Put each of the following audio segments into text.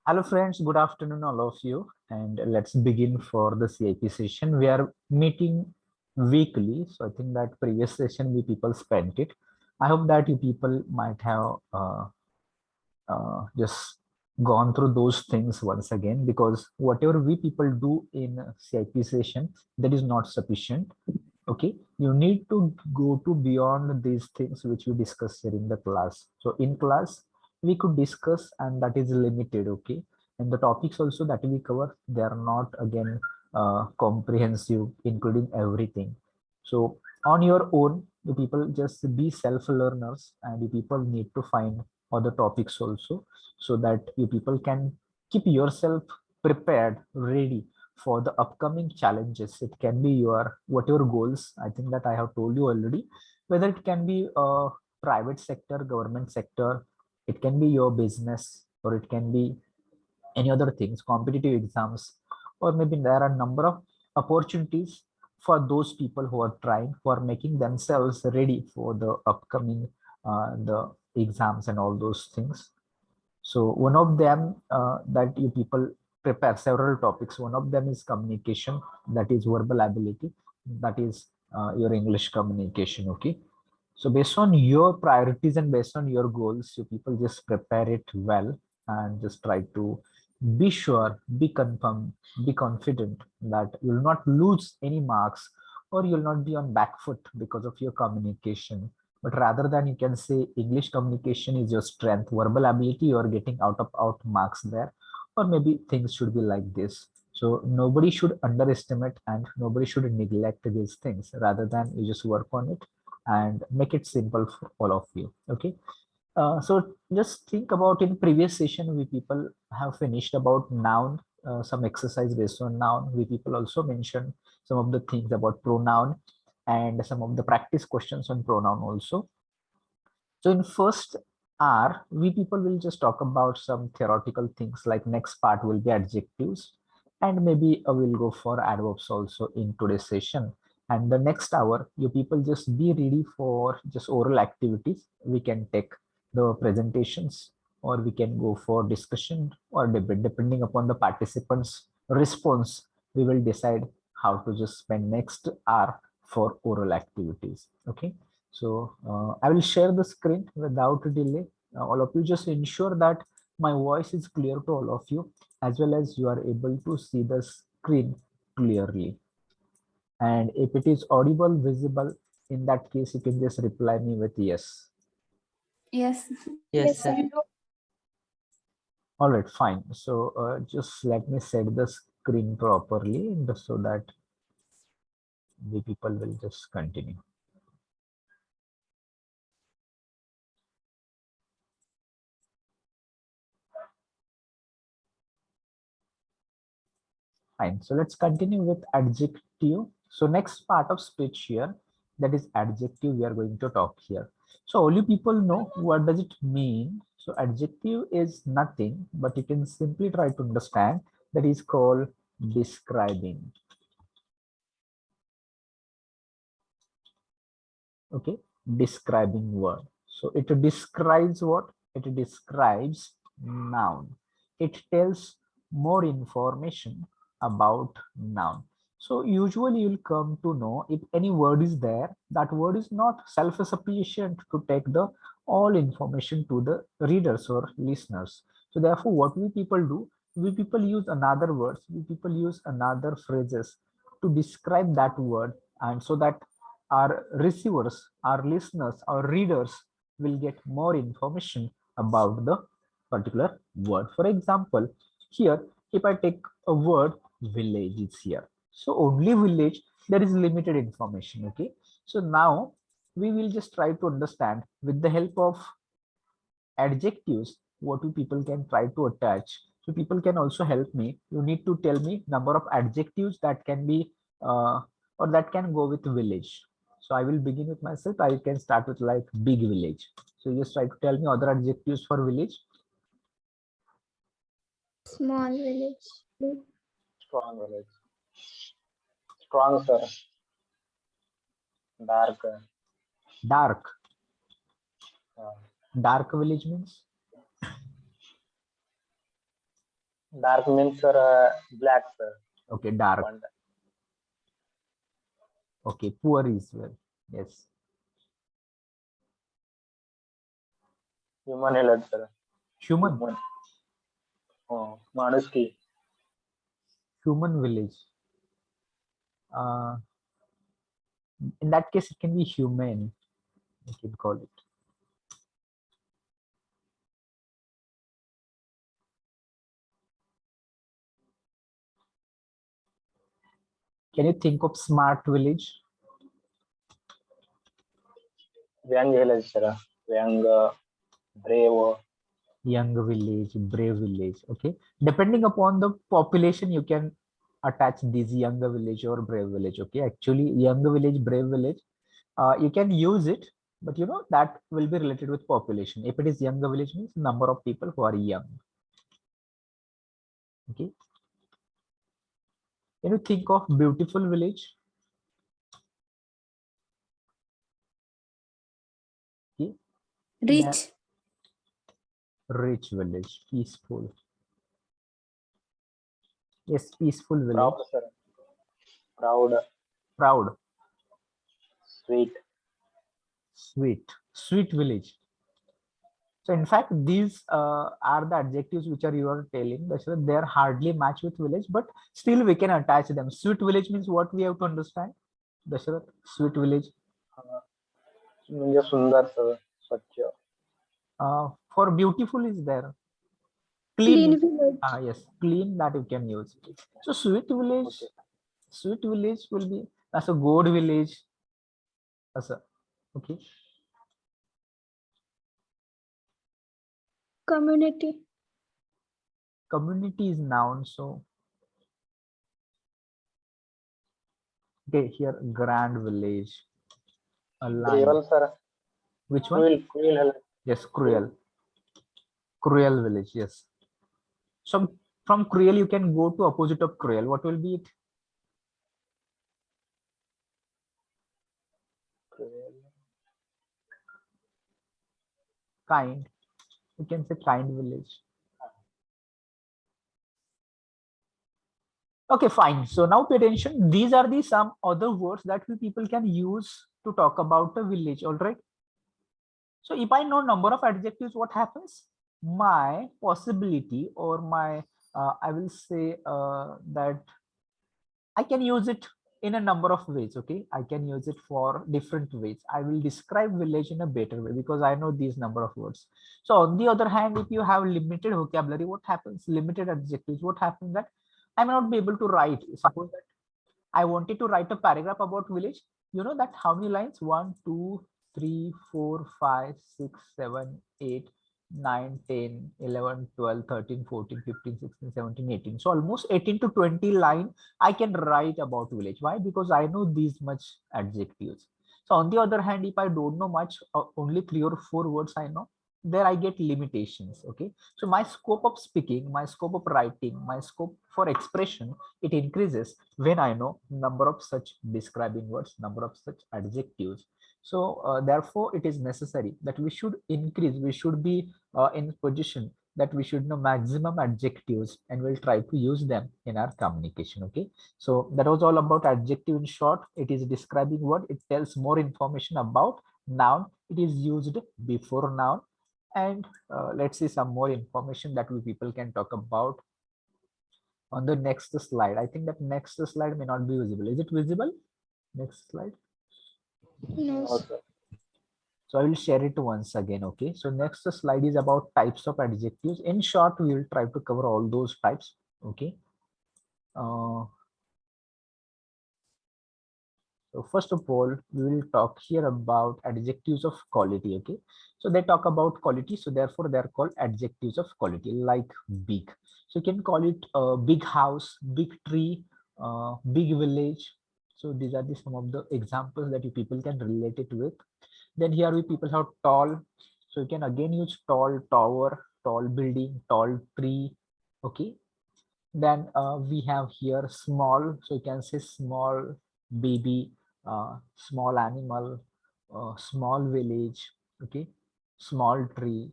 Hello friends, good afternoon all of you, and let's begin for the CIP session. We are meeting weekly, so I think that previous session we people spent it. I hope that you people might have just gone through those things once again, because whatever we people do in CIP session, that is not sufficient. Okay, you need to go to beyond these things which we discuss here in the class. So in class we could discuss, and that is limited. Okay, and the topics also that we cover, they are not again comprehensive, including everything. So on your own, you people just be self learners, and you people need to find other topics also, so that you people can keep yourself prepared, ready for the upcoming challenges. It can be your whatever goals. I think that I have told you already, whether it can be a private sector, government sector, it can be your business, or it can be any other things, competitive exams, or maybe there are a number of opportunities for those people who are trying, who are making themselves ready for the upcoming the exams and all those things. So one of them that you people prepare several topics. One of them is communication, that is verbal ability, that is your English communication. Okay. So based on your priorities and based on your goals, you people just prepare it well, and just try to be sure, be confirmed, be confident that you will not lose any marks, or you will not be on back foot because of your communication. But rather than, you can say English communication is your strength, verbal ability, you are getting out of out marks there, or maybe things should be like this. So nobody should underestimate and nobody should neglect these things. Rather than you just work on it and make it simple for all of you. Okay. So just think about, in previous session we people have finished about noun, some exercise based on noun. We people also mentioned some of the things about pronoun and some of the practice questions on pronoun also. So in first hour, we people will just talk about some theoretical things, like next part will be adjectives, and maybe we'll go for adverbs also in today's session. And the next hour, you people just be ready for just oral activities. We can take the presentations, or we can go for discussion or debate, depending upon the participants' response. We will decide how to just spend next hour for oral activities. Okay. So I will share the screen without delay. All of you just ensure that my voice is clear to all of you, as well as you are able to see the screen clearly. And if it is audible, visible, in that case, you can just reply me with yes. Yes. Yes, sir. All right, fine. So just let me set the screen properly, so that the people will just continue. Fine. So let's continue with adjective. So next part of speech here, that is adjective, we are going to talk here. So all you people know what does it mean. So adjective is nothing, but you can simply try to understand, that is called describing. Okay, describing word. So it describes what? It describes noun. It tells more information about noun. So usually you'll come to know, if any word is there, that word is not self-sufficient to take the all information to the readers or listeners. So therefore, what we people do, we people use another words, we people use another phrases to describe that word, and so that our receivers, our listeners, our readers will get more information about the particular word. For example, here, if I take a word, village is here. So only village, there is limited information. Okay. So now we will just try to understand with the help of adjectives what you people can try to attach. So people can also help me. You need to tell me number of adjectives that can be or that can go with village. So I will begin with myself. I can start with like big village. So you just try to tell me other adjectives for village. Small village. Strong village. Strong, sir. Dark. Dark. Uh, Dark village means Dark means sir, black, sir. Okay, dark. One. Okay, poor is well. Yes. Human helmet, sir. Human. Human. Oh, Manuski. Human village. Uh, in that case, it can be humane. You can call it. Can you think of smart village? Young village, sir. Young, brave. Young village, brave village. Okay, depending upon the population, you can attach these younger village or brave village. Okay, actually, younger village, brave village, you can use it, but you know that will be related with population. If it is younger village, means number of people who are young. Okay, can you think of beautiful village? Okay, then Rich. rich village, peaceful. Yes, peaceful Proud, village. sir. Proud. Proud, Sweet. sweet, sweet village. So in fact, these are the adjectives which are you are telling. They are hardly matched with village, but still we can attach them. Sweet village means what we have to understand. Dasharath, sweet village. म्हणजे सुंदर, sir. स्वच्छ. For beautiful is there. Clean Clean. village. Yes, clean that you can use. So Okay. sweet village will be as a good village. As a, okay. Community. Community is noun. So okay, here grand village. A line. Cruel, sir. Which one? Cruel. Cruel helmet. Yes, Cruel. cruel. Cruel village. Yes. So from cruel you can go to opposite of cruel. What will be it? Cruel. Kind. You can say kind village. Okay, fine. So now pay attention. These are the some other words that we people can use to talk about a village. All right. So if I know number of adjectives, what happens? My possibility or my I will say that I can use it in a number of ways. Okay, I can use it for different ways. I will describe village in a better way because I know these number of words. So on the other hand, if you have limited vocabulary, what happens? Limited adjectives, what happens that I may not be able to write. Suppose that I wanted to write a paragraph about village. You know that how many lines? 1, 2, 3, 4, 5, 6, 7, 8, 9, 10, 11, 12, 13, 14, 15, 16, 17, 18. So almost 18 to 20 line I can write about village. Why? Because I know these much adjectives. So on the other hand, if I don't know much, only 3 or 4 words I know, there I get limitations. Okay. So my scope of speaking, my scope of writing, my scope for expression, it increases when I know number of such describing words, number of such adjectives. So therefore, it is necessary that we should increase, we should be in position that we should know maximum adjectives and we'll try to use them in our communication. Okay, so that was all about adjective. In short, it is describing what it tells more information about noun. It is used before noun. And let's see some more information that we people can talk about on the next slide. I think that next slide may not be visible. Is it visible? Next slide. No. No, sir. So I will share it once again. Okay. So next slide is about types of adjectives. In short, we will try to cover all those types. Okay. So first of all, we will talk here about adjectives of quality. Okay. So they talk about quality. So therefore they are called adjectives of quality, like big. So you can call it a big house, big tree, big village. So these are the some of the examples that you people can relate it with. Then here we people have tall. So you can again use tall tower, tall building, tall tree. Okay. Then we have here small. So you can say small baby, small animal, small village. Okay. Small tree.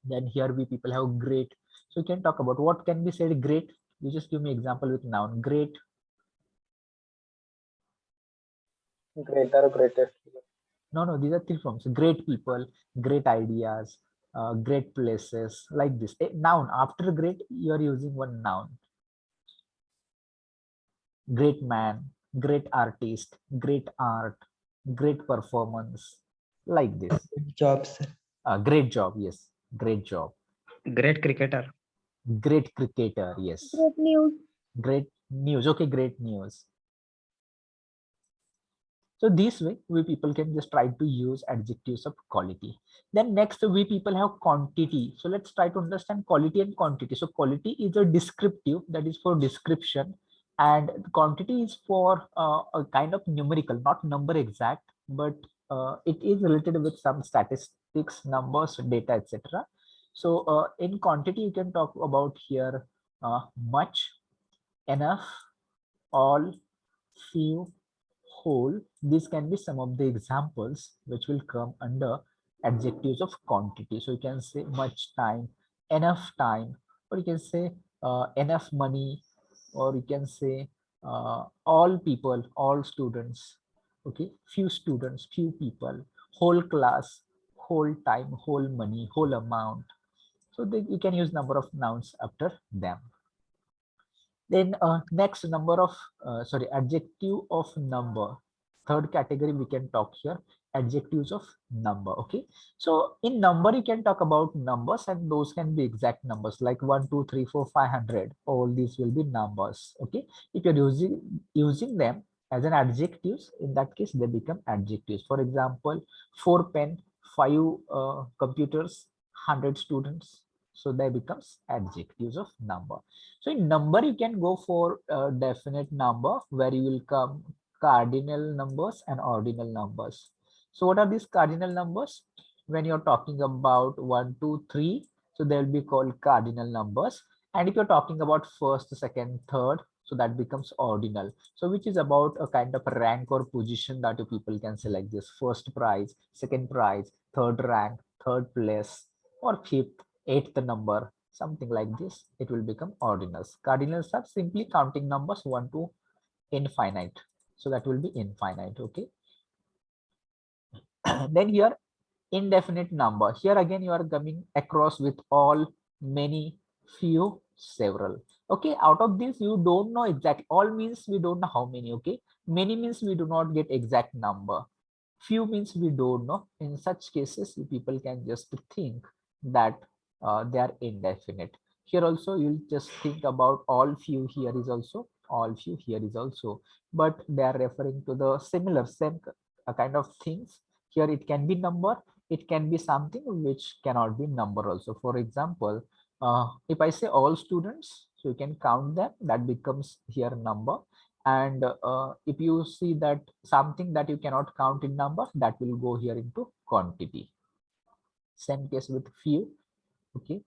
Then here we people have great. So you can talk about what can be said great. You just give me example with noun. Great. Greater, greatest. No, these are three forms. Great people, great ideas, great places, like this. A noun. After great, you are using one noun. Great man, great artist, great art, great performance, like this. Good job, sir. Great job, yes. Great job. Great cricketer. Great cricketer, yes. Great news. Great news. Okay, great news. So this way, we people can just try to use adjectives of quality. Then next, we people have quantity. So let's try to understand quality and quantity. So quality is a descriptive, that is for description, and quantity is for a kind of numerical, not number exact, but it is related with some statistics, numbers, data, etc. So in quantity, you can talk about here much, enough, all, few, whole. These can be some of the examples which will come under adjectives of quantity. So you can say much time, or you can say enough money, or you can say all people, all students. Okay, few students, few people, whole class, whole time, whole money, whole amount. So you can use number of nouns after them. Then next number of adjective of number. Third category we can talk here, adjectives of number. Okay, so in number you can talk about numbers, and those can be exact numbers like 1 2 3 4 500. All these will be numbers. Okay, if you're using them as an adjectives, in that case they become adjectives. For example, 4 pen, 5 computers, 100 students. So they becomes adjectives of number. So in number, you can go for a definite number where you will come cardinal numbers and ordinal numbers. So what are these cardinal numbers? When you're talking about 1, 2, 3, so they'll be called cardinal numbers. And if you're talking about first, second, third, so that becomes ordinal. So which is about a kind of rank or position that you people can say like this: first prize, second prize, third rank, third place, or fifth, eighth number, something like this. It will become ordinals. Cardinals are simply counting numbers 1 to infinite, so that will be infinite. Okay. Then here, indefinite number. Here again you are coming across with all, many, few, several. Okay, out of this you don't know exact. All means we don't know how many. Okay, many means we do not get exact number. Few means we don't know. In such cases, you people can just think that they are indefinite. Here also you'll just think about all, few. Here is also all, few. Here is also, but they are referring to the similar, same kind of things. Here it can be number, it can be something which cannot be number also. For example, if I say all students, so you can count them, that becomes here number. And if you see that something that you cannot count in number, that will go here into quantity. Same case with few. Okay,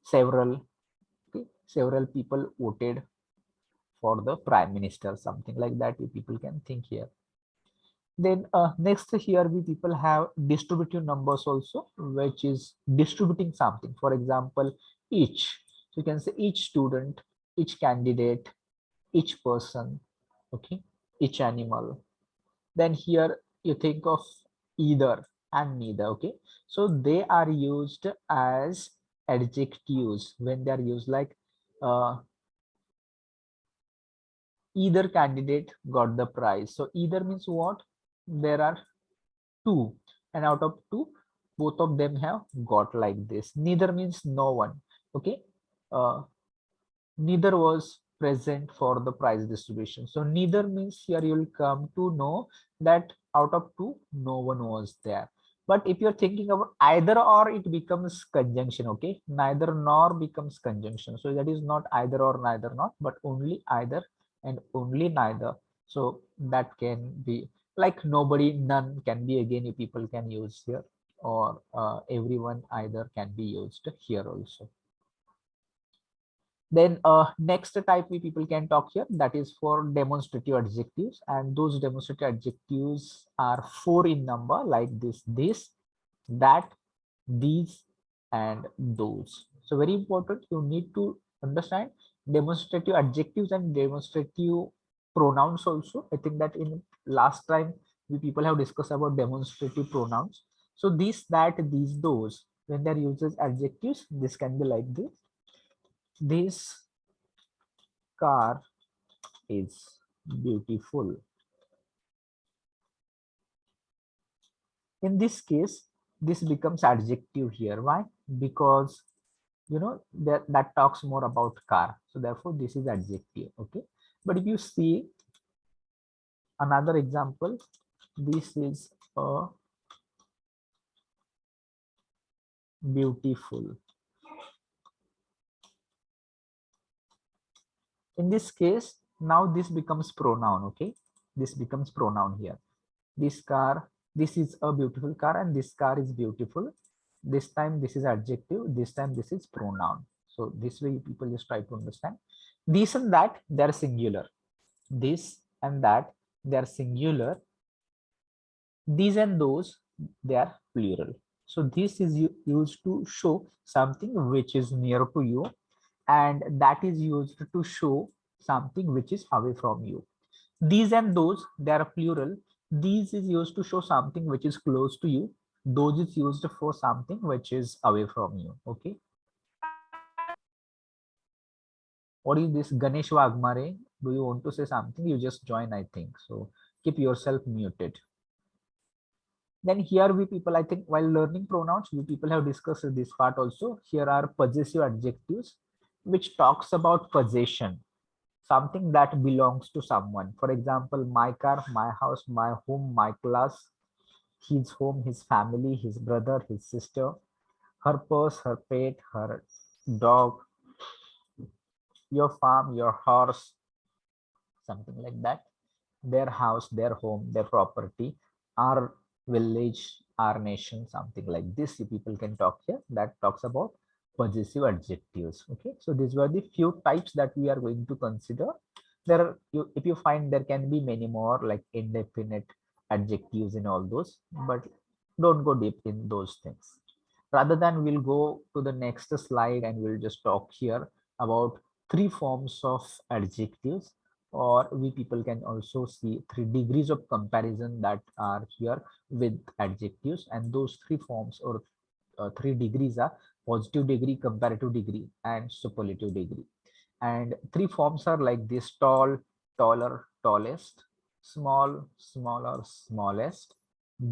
several. Okay, several people voted for the prime minister, something like that. You people can think here. Then next here we people have distributive numbers also, which is distributing something. For example, each. So you can say each student, each candidate, each person. Okay, each animal. Then here you think of either and neither. Okay, so they are used as adjectives when they are used like either candidate got the prize. So either means what? There are two, and out of two, both of them have got like this. Neither means no one. Okay, neither was present for the prize distribution. So neither means here you will come to know that out of two, no one was there. But if you're thinking about either or, it becomes conjunction. Okay, neither nor becomes conjunction. So that is not either or neither not, but only either and only neither. So that can be like nobody, none can be, again you people can use here, or everyone, either can be used here also. Then next type we people can talk here, that is for demonstrative adjectives, and those demonstrative adjectives are 4 in number, like this, that, these, and those. So very important, you need to understand demonstrative adjectives and demonstrative pronouns also. I think that in last time we people have discussed about demonstrative pronouns. So this, that, these, those, when they're used as adjectives, this can be like this. This car is beautiful. In this case, this becomes adjective here. Why? Because that talks more about car, so therefore this is adjective. Okay, but if you see another example, this is a beautiful. In this case, now this becomes pronoun. Okay, this becomes pronoun here. This car, this is a beautiful car, and this car is beautiful. This time this is adjective, this time this is pronoun. So this way people just try to understand. This and that, they're singular. This and that, they're singular. These and those, they are plural. So this is used to show something which is near to you, and that is used to show something which is away from you. These and those, they are plural. These is used to show something which is close to you. Those is used for something which is away from you. Okay. What is this, Ganesh Wagmare? Do you want to say something? You just join, I think. So keep yourself muted. Then here we people, I think while learning pronouns, we people have discussed this part also. Here are possessive adjectives, which talks about possession, something that belongs to someone. For example, my car, my house, my home, my class, his home, his family, his brother, his sister, her purse, her pet, her dog, your farm, your horse, something like that. Their house, their home, their property, our village, our nation, something like this. You people can talk here. That talks about possessive adjectives. Okay, so these were the few types that we are going to consider. There are, if you find, there can be many more like indefinite adjectives in all those, but don't go deep in those things. Rather than, we'll go to the next slide and we'll just talk here about three forms of adjectives, or we people can also see 3 degrees of comparison that are here with adjectives. And those 3 forms, or 3 degrees, are positive degree, comparative degree, and superlative degree. And 3 forms are like this: tall, taller, tallest; small, smaller, smallest;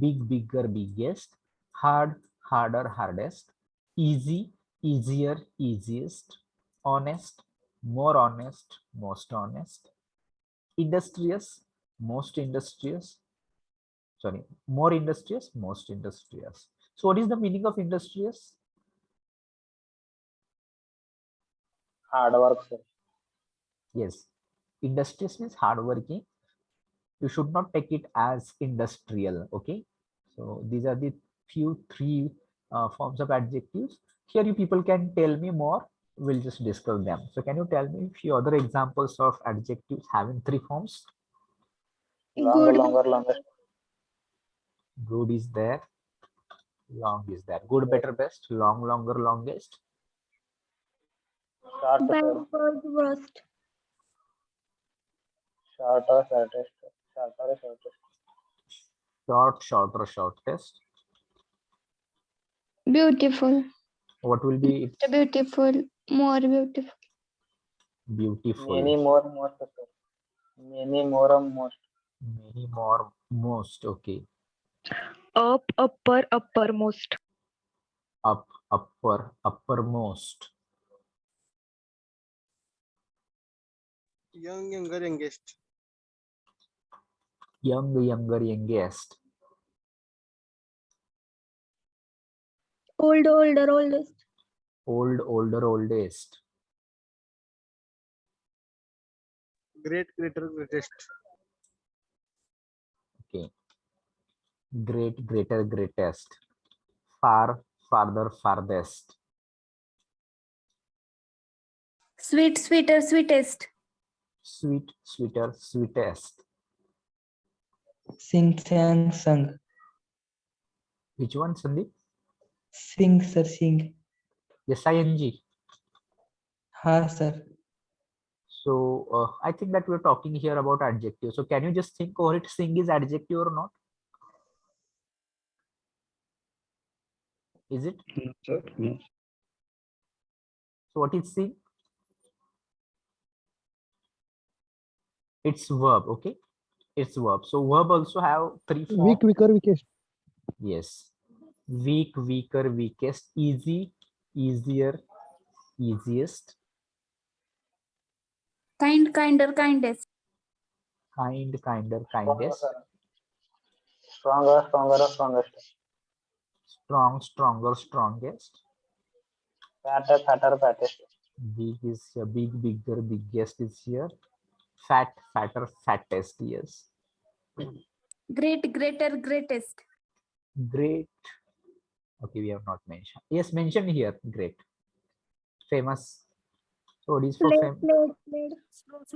big, bigger, biggest; hard, harder, hardest; easy, easier, easiest; honest, more honest, most honest; industrious, most industrious, sorry, more industrious, most industrious. So what is the meaning of industrious? Hard work, sir. Yes, industrious means hardworking. You should not take it as industrial. Okay, so these are the few 3 forms of adjectives. Here you people can tell me more, we'll just discuss them. So can you tell me a few other examples of adjectives having 3 forms? Longer, Good. longer, longest. Good is there, long is there. Good, Yes. better, best, long, longer, longest. Short, Bad, sir. worst, worst. Shorter, shortest. Shorter, shortest. Short, shorter, shortest. Beautiful. What will be its? Beautiful. More beautiful. Beautiful. Many more, most, sir. Many more, most. Many more, most. Okay. Up, upper, uppermost. Up, upper, uppermost. Young, younger, youngest. Young, younger, youngest. Old, older, oldest. Old, older, oldest. Great, greater, greatest. Okay. Great, greater, greatest. Far, farther, farthest. Sweet, sweeter, sweetest. Sweet, sweeter, sweetest. Sing, sang, sung. Which one, Sandeep? Sing, sir, sing. Yes, ing. Ha, sir. So I think that we're talking here about adjective. So can you just think over it? Sing is adjective or not? Is it? No, sir. No. So what is sing? It's verb. Okay, it's verb. So verb also have three forms. weaker, weakest. Yes. Weak, weaker, weakest, easy, easier, easiest, Kind, kinder, kindest. kind, kinder, Stronger, kindest, sir. Stronger, stronger, strongest. strong, stronger, strongest, Fatter, fatter, fattest. big is here, big, bigger, biggest is here, fat, fatter, fattest, yes. Great, greater, greatest. Great. Okay, we have not mentioned. Yes, mentioned here. Great. Famous. So what is for Played, fame? played.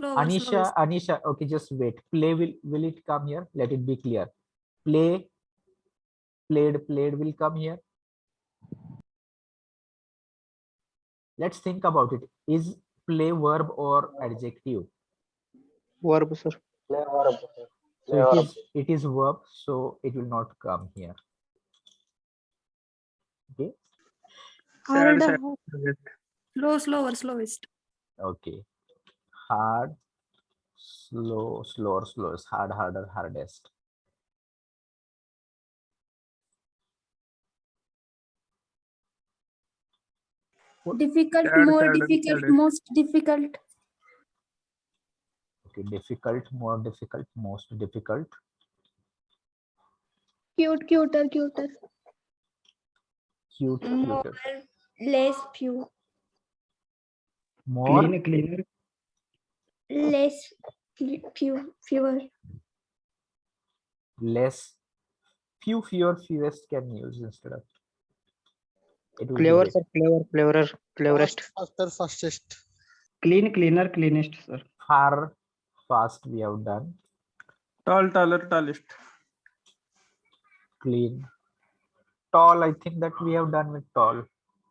Anisha, Anisha. Okay, just wait. Play will it come here? Let it be clear. Play, played will come here. Let's think about it. Is play verb or adjective? Verb, sir. Play verb, sir. So Play verb. it is verb, so it will not come here. Okay. Hard, Sad. slowest. Okay. Hard, slow, slower, slowest, hard, harder, hardest. Difficult, Sad, more sadder, difficult, saddest. most difficult. Okay. Difficult, more difficult, most difficult. Cute, cuter, cuter. Cute, More, cuter. less, few. More, Clean, cleaner. Less, few, fewer. less, few, fewer, fewest can use instead of. It will be Clever, less. sir. Clever, cleverer, cleverest. Faster, fastest. Clean, cleaner, cleanest, sir. Far, fast we have done. Tall, taller, tallest. Clean. Tall, I think that we have done with tall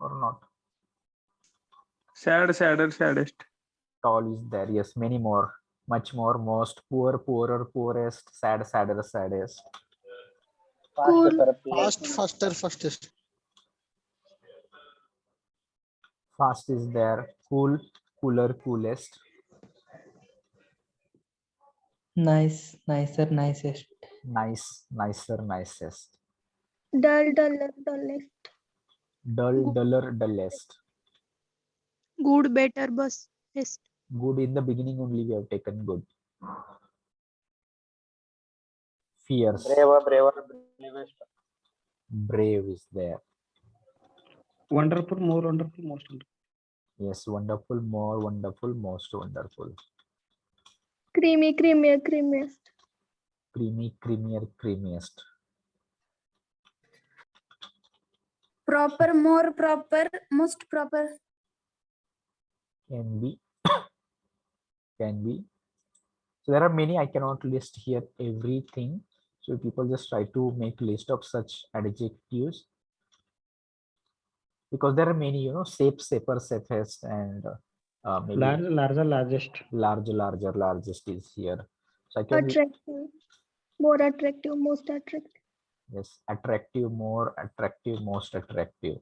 or not. Sad, sadder, saddest. Tall is there. Yes, many more. Much more. Most. Poor, poorer, poorest. Sad, sadder, saddest. Fast, Cool. sir. Play. Fast, faster, fastest. Fast is there. Cool, cooler, coolest. Nice, nicer, nicest. Nice, nicer, nicest. Dull, duller, dullest. Dull, duller, dullest. Good, better, best. Good in the beginning only we have taken good. Fierce. Braver, braver, bravest. Brave is there. Wonderful, more wonderful, most wonderful. Yes, wonderful, more wonderful, most wonderful. Creamy, creamier, creamiest. Creamy, creamier, creamiest. Proper, more proper, most proper. Can be. Can be. So there are many. I cannot list here everything. So people just try to make list of such adjectives because there are many, safe, safer, safest, and maybe Large, larger, largest. larger, larger, largest is here. So I can Attractive. More attractive, most attractive. yes, attractive, more attractive, most attractive.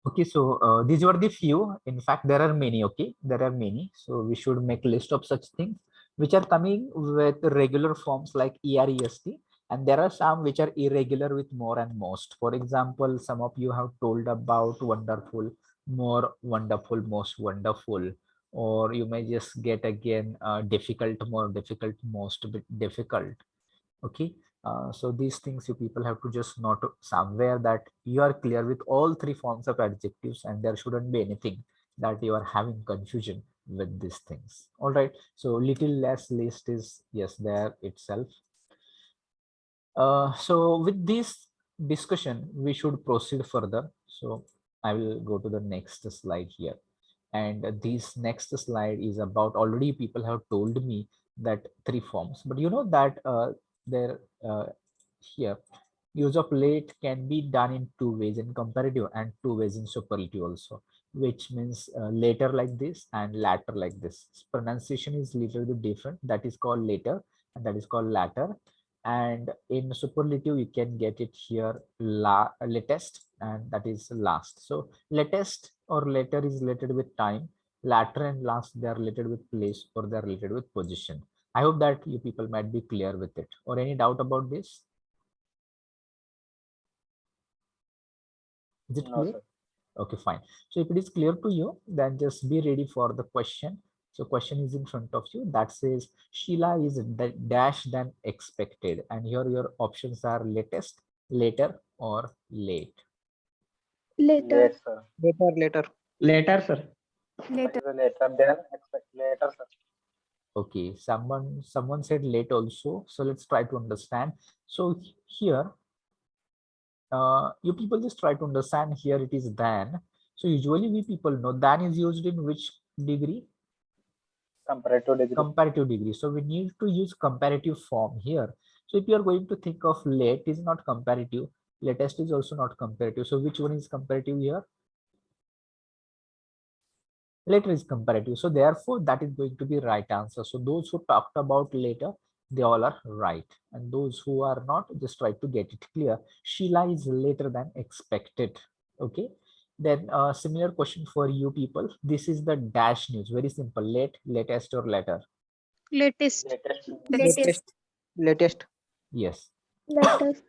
Okay, so these were the few. In fact, there are many. Okay, there are many. So we should make list of such things which are coming with regular forms like EREST, and there are some which are irregular with more and most. For example, some of you have told about wonderful, more wonderful, most wonderful, or you may just get again difficult, more difficult, most bit difficult. Okay, so these things you people have to just note somewhere that you are clear with all three forms of adjectives and there shouldn't be anything that you are having confusion with these things. All right, so little less list is yes there itself. So with this discussion we should proceed further. So I will go to the next slide here, and this next slide is about, already people have told me that three forms, but you know that there here use of late can be done in two ways, in comparative and two ways in superlative also, which means later like this and latter like this. Pronunciation is little bit different. That is called later and that is called latter. And in superlative, you can get it here latest and that is last. So latest or later is related with time. Latter and last, they are related with place or they are related with position. I hope that you people might be clear with it. Or any doubt about this? Is it No, clear? sir. Okay, fine. So if it is clear to you, then just be ready for the question. So question is in front of you that says Sheila is dash than expected. And here your options are latest, later or late. Later. Late, sir. Later. Later, sir. Later. Is a later than expect. Later, sir. Okay, someone said late also. So let's try to understand. So here you people just try to understand, here it is than. So usually we people know than is used in which degree? Comparative degree. Comparative degree. So we need to use comparative form here. So if you are going to think of late, is not comparative. Latest is also not comparative. So which one is comparative here? Later is comparative. So therefore that is going to be right answer. So those who talked about later, they all are right. And those who are not, just try to get it clear. Sheila is later than expected. Okay. Then similar question for you people. This is the dash news. Very simple. Late, latest or later. Latest. Latest. Latest. Latest. Yes. Latest.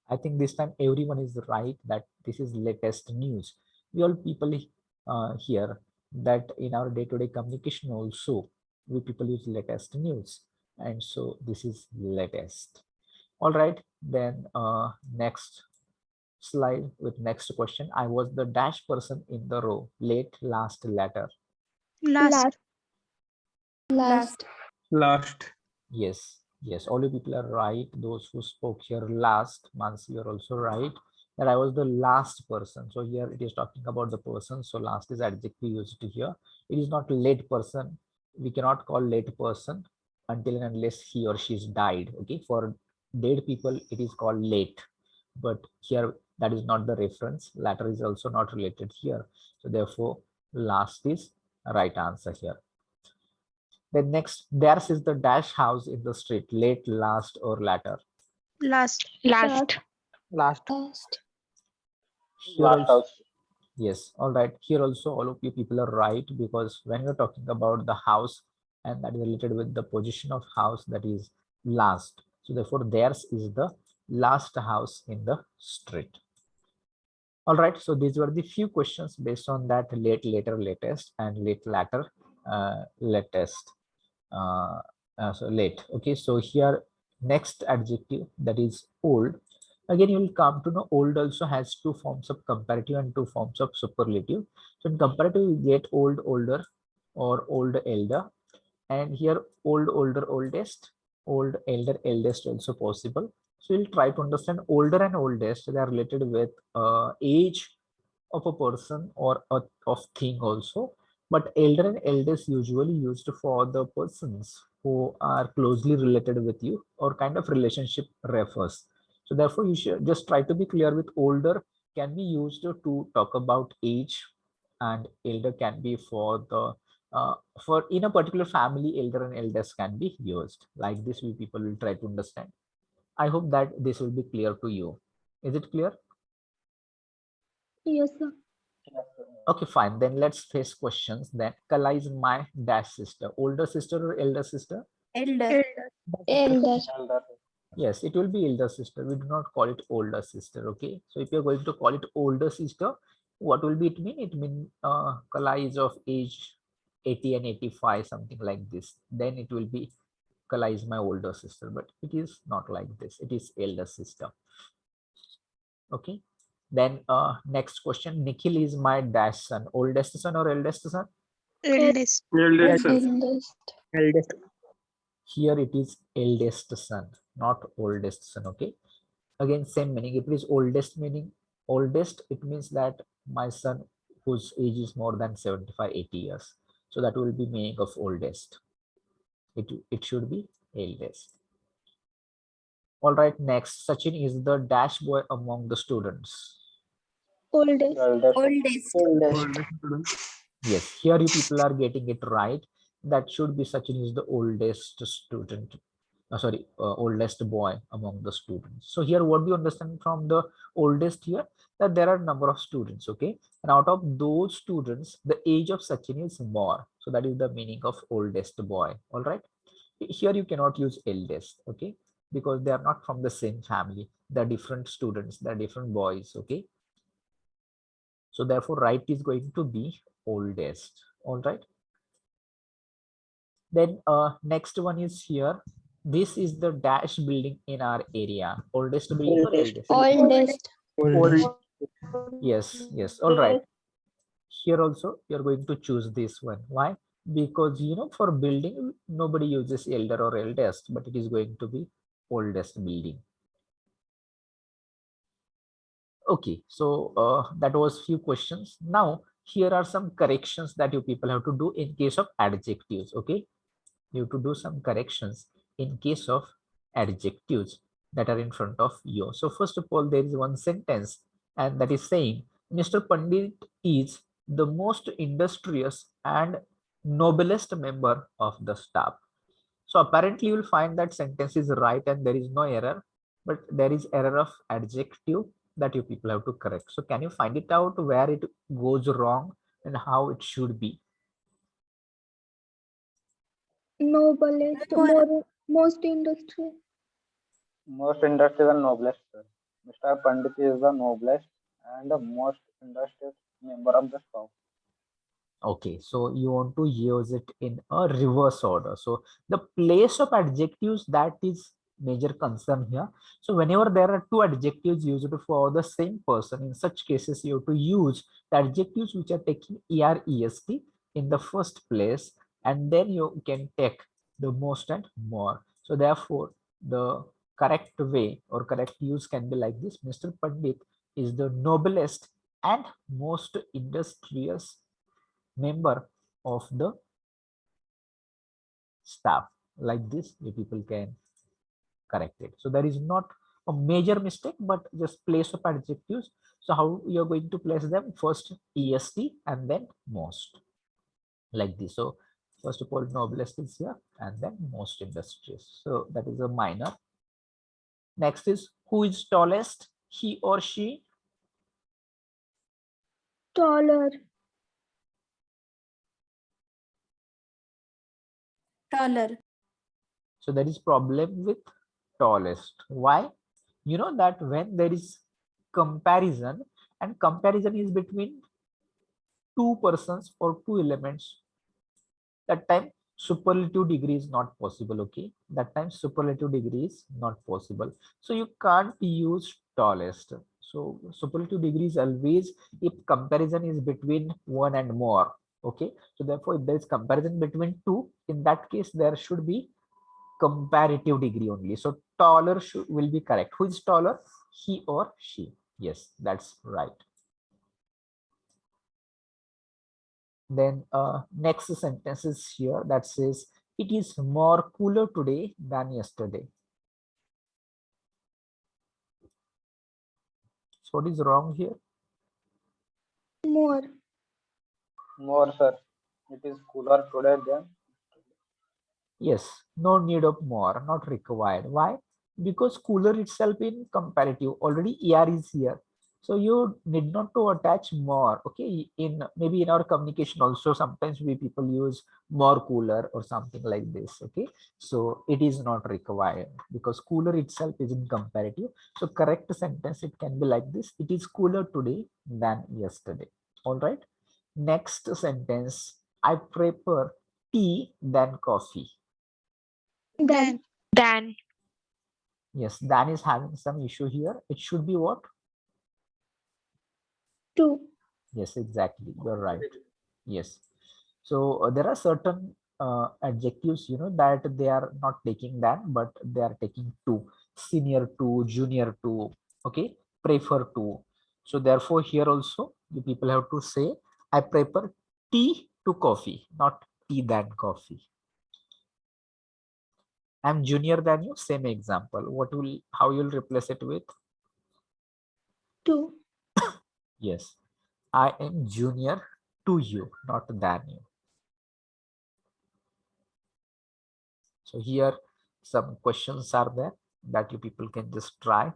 I think this time everyone is right that this is latest news. We all people hear that in our day-to-day communication also, we people use latest news. And so this is latest. All right, then next slide with next question. I was the dash person in the row, late, last, latter. Last. Last. Last. Yes, all you people are right. Those who spoke here last, Mansi, you're also right that I was the last person. So here it is talking about the person. So last is adjective used here. It is not late person. We cannot call late person until and unless he or she's died. Okay, for dead people, it is called late. But here that is not the reference. Latter is also not related here. So therefore, last is right answer here. Then next, theirs is the dash house in the street, late, last, or latter. Last. Last. Last. Here Last also, house. yes, all right. Here also, all of you people are right because when you're talking about the house and that is related with the position of house, that is last. So therefore, theirs is the last house in the street. All right. So these were the few questions based on that late, later, latest, and late, latter, latest. So late. Okay, so here next adjective, that is old. Again, you will come to know old also has two forms of comparative and two forms of superlative. So in comparative, you get old, older, or old, elder, and here old, older, oldest, old, elder, eldest also possible. So we'll try to understand older and oldest. They are related with age of a person or of thing also, but elder and eldest usually used for the persons who are closely related with you or kind of relationship refers. So therefore you should just try to be clear with older can be used to talk about age, and elder can be for the for in a particular family, elder and eldest can be used. Like this, we people will try to understand. I hope that this will be clear to you. Is it clear? Yes, sir. Yes, sir. Okay, fine. Then let's face questions. Then Kala is my dash sister. Older sister or elder sister? Elder. Elder. Yes, it will be elder sister. We do not call it older sister. Okay. So if you're going to call it older sister, what will be it mean? It mean Kala is of age 80 and 85, something like this. Then it will be Kala is my older sister, but it is not like this. It is elder sister. Okay. Then next question. Nikhil is my dash son. Oldest son or eldest son? Eldest. Eldest, sir. Eldest. Here it is eldest son, not oldest son. Okay. Again, same meaning. If it is oldest meaning oldest, it means that my son whose age is more than 75, 80 years. So that will be meaning of oldest. It should be eldest. All right, next, Sachin is the dash boy among the students. Oldest. Eldest. Oldest. Oldest student. Yes, here you people are getting it right. That should be Sachin is the oldest student. Oldest boy among the students. So here what we understand from the oldest here, that there are number of students, okay? And out of those students, the age of Sachin is more. So that is the meaning of oldest boy, all right? Here you cannot use eldest, okay? Because they are not from the same family. They're different students, they're different boys, okay? So therefore, right is going to be oldest, all right? Then next one is here. This is the dash building in our area. Oldest building or eldest? Oldest. Oldest. Yes, yes. All right. Here also you're going to choose this one. Why? Because you know, for building, nobody uses elder or eldest, but it is going to be oldest building. Okay, so that was few questions. Now here are some corrections that you people have to do in case of adjectives. Okay, you have to do some corrections in case of adjectives that are in front of you. So first of all, there is one sentence, and that is saying Mr. Pandit is the most industrious and noblest member of the staff. So apparently you will find that sentence is right and there is no error, but there is error of adjective that you people have to correct. So can you find it out where it goes wrong and how it should be? Noblest. Most industry. Most industrious and noblest, sir. Mr. Pandit is the noblest and the most industrious member of the staff. Okay, so you want to use it in a reverse order. So the place of adjectives, that is major concern here. So whenever there are two adjectives used for the same person, in such cases you have to use the adjectives which are taking ER-EST in the first place, and then you can take the most and more. So therefore the correct way or correct use can be like this: Mr. Pandit is the noblest and most industrious member of the staff. Like this you people can correct it. So there is not a major mistake, but just place of adjectives. So how you're going to place them? First est and then most, like this. So first of all, noblest is here and then most industrious. So that is a minor. Next is who is tallest, he or she? Taller. Taller. So there is problem with tallest. Why? You know that when there is comparison, and comparison is between two persons or two elements, that time superlative degree is not possible. Okay, that time superlative degree is not possible. So you can't use tallest. So superlative degree is always if comparison is between one and more. Okay, so therefore if there is comparison between two, in that case there should be comparative degree only. So taller will be correct. Who is taller, he or she? Yes, that's right. Then next sentence is here that says it is more cooler today than yesterday. So what is wrong here? More. More, sir. It is cooler today than Yes, no need of more, not required. Why? Because cooler itself in comparative already er is here. So you need not to attach more. Okay, in maybe in our communication also sometimes we people use more cooler or something like this. Okay, so it is not required because cooler itself is in comparative. So correct sentence it can be like this: it is cooler today than yesterday. All right. Next sentence: I prefer tea than coffee. Then. Than. Yes, Dan is having some issue here. It should be what? Two. Yes, exactly. You're right. Yes. So there are certain adjectives, you know, that they are not taking that, but they are taking to. Senior to, junior to, okay, prefer to. So therefore here also you people have to say, I prefer tea to coffee, not tea than coffee. I'm junior than you, same example. How you'll replace it with? To. Yes, I am junior to you, not than you. So here some questions are there that you people can just try.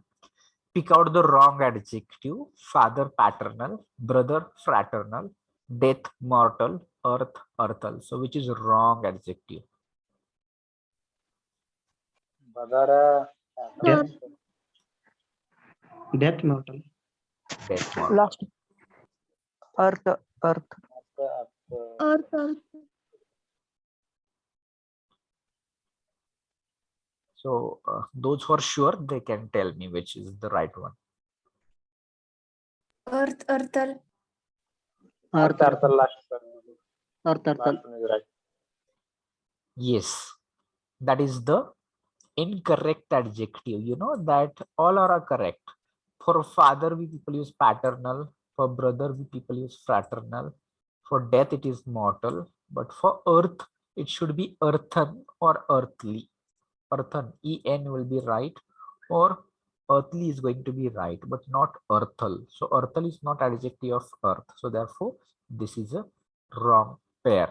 Pick out the wrong adjective. Father paternal, brother fraternal, death mortal, earth earthal. So which is wrong adjective? Brother, Death. Death mortal. Death mortal. Last. Earth. Earth. So those who are sure, they can tell me which is the right one. Earthal. Earth. last, sir. Earth. Last one is right. Yes, that is the incorrect adjective. You know that all are correct. For father, we people use paternal. For brother, we people use fraternal. For death, it is mortal. But for earth, it should be earthen or earthly. Earthen, en will be right, or earthly is going to be right, but not earthal. So earthal is not adjective of earth. So therefore, this is a wrong pair.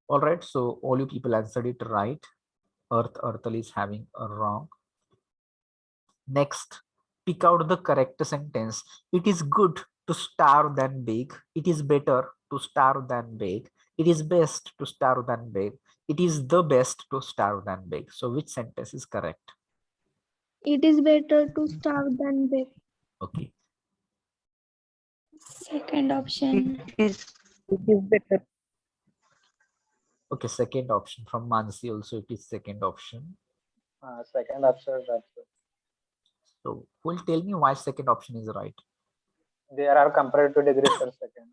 All right, so all you people answered it right. Earthal is having a wrong. Next, pick out the correct sentence. It is good to starve than beg. It is better to starve than beg. It is best to starve than beg. It is the best to starve than beg. So which sentence is correct? It is better to starve than beg. Okay. Second option. It is better. Okay, second option from Mansi also, it is second option. Second option is right, sir. So who will tell me why second option is right? There are comparative degrees, sir. Second.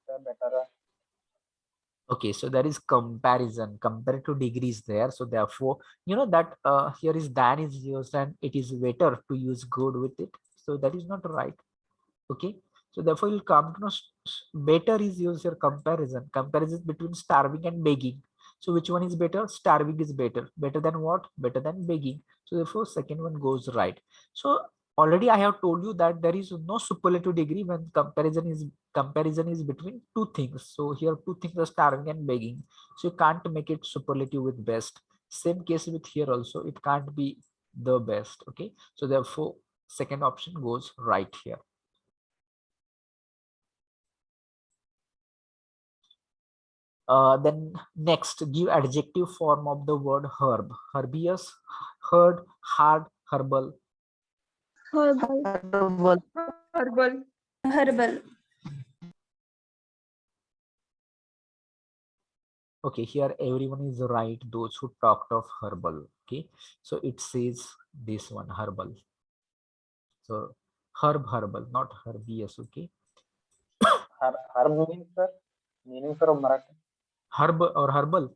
Better. Okay, so there is comparison, comparative degrees there. So therefore, you know that here is than is used and it is better to use good with it. So that is not right. Okay, so therefore you'll come to know better is used here, comparison between starving and begging. So which one is better? Starving is better. Better than what? Better than begging. So therefore second one goes right. So already I have told you that there is no superlative degree when comparison is between two things. So here two things are starving and begging. So you can't make it superlative with best. Same case with here also, it can't be the best. Okay, so therefore second option goes right here. Then next, give adjective form of the word herb. Herbaceous, herd, hard, herbal. Herbal. Herbal. Okay, here everyone is right. Those who talked of herbal. Okay, so it says this one herbal. So herbal, not herbaceous. Okay, Herb means, sir. Meaning, sir, of Marathi. herb or herbal.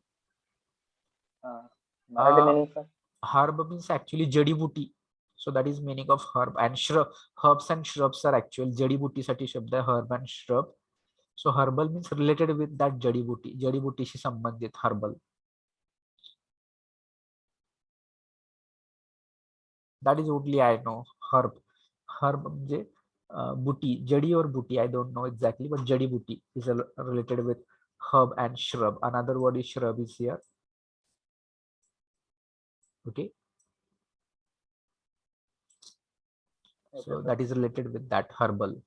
Marathi meaning, sir. Herb means actually jadi buti. So that is meaning of herb and shrub. Herbs and shrubs are actual jadi buti sati shabd hai herb and shrub. So herbal means related with that jadi buti. Jadi buti shi sambandhit herbal. That is only I know. Herb. Herb म्हणजे buti. Jadi or buti. I don't know exactly, but jadi buti is related with herb and shrub. Another word is shrub is here. Okay. So that is related with that herbal.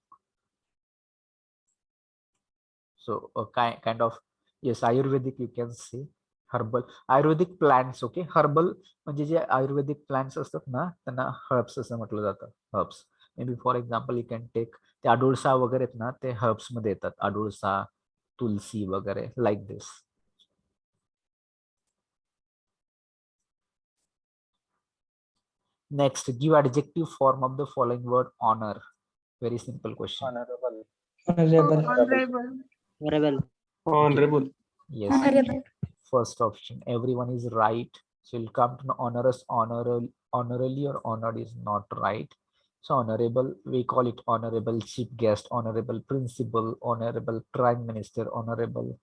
So a kind of, yes, Ayurvedic you can say. Herbal Ayurvedic plants. Okay, herbal म्हणजे जे Ayurvedic plants असतात ना त्यांना herbs असं म्हटलं जातं. Herbs may be for example you can take ते अडुळसा वगैरे आहेत ना ते हर्ब्स मध्ये येतात. अडुळसा, तुलसी वगैरे like this. Next, give adjective form of the following word honor. Very simple question. Honorable. Yes. Honorable. First option. Everyone is right. So you'll come to know honorous, honorably or honored is not right. So honorable, we call it honorable chief guest, honorable principal, honorable prime minister, honorable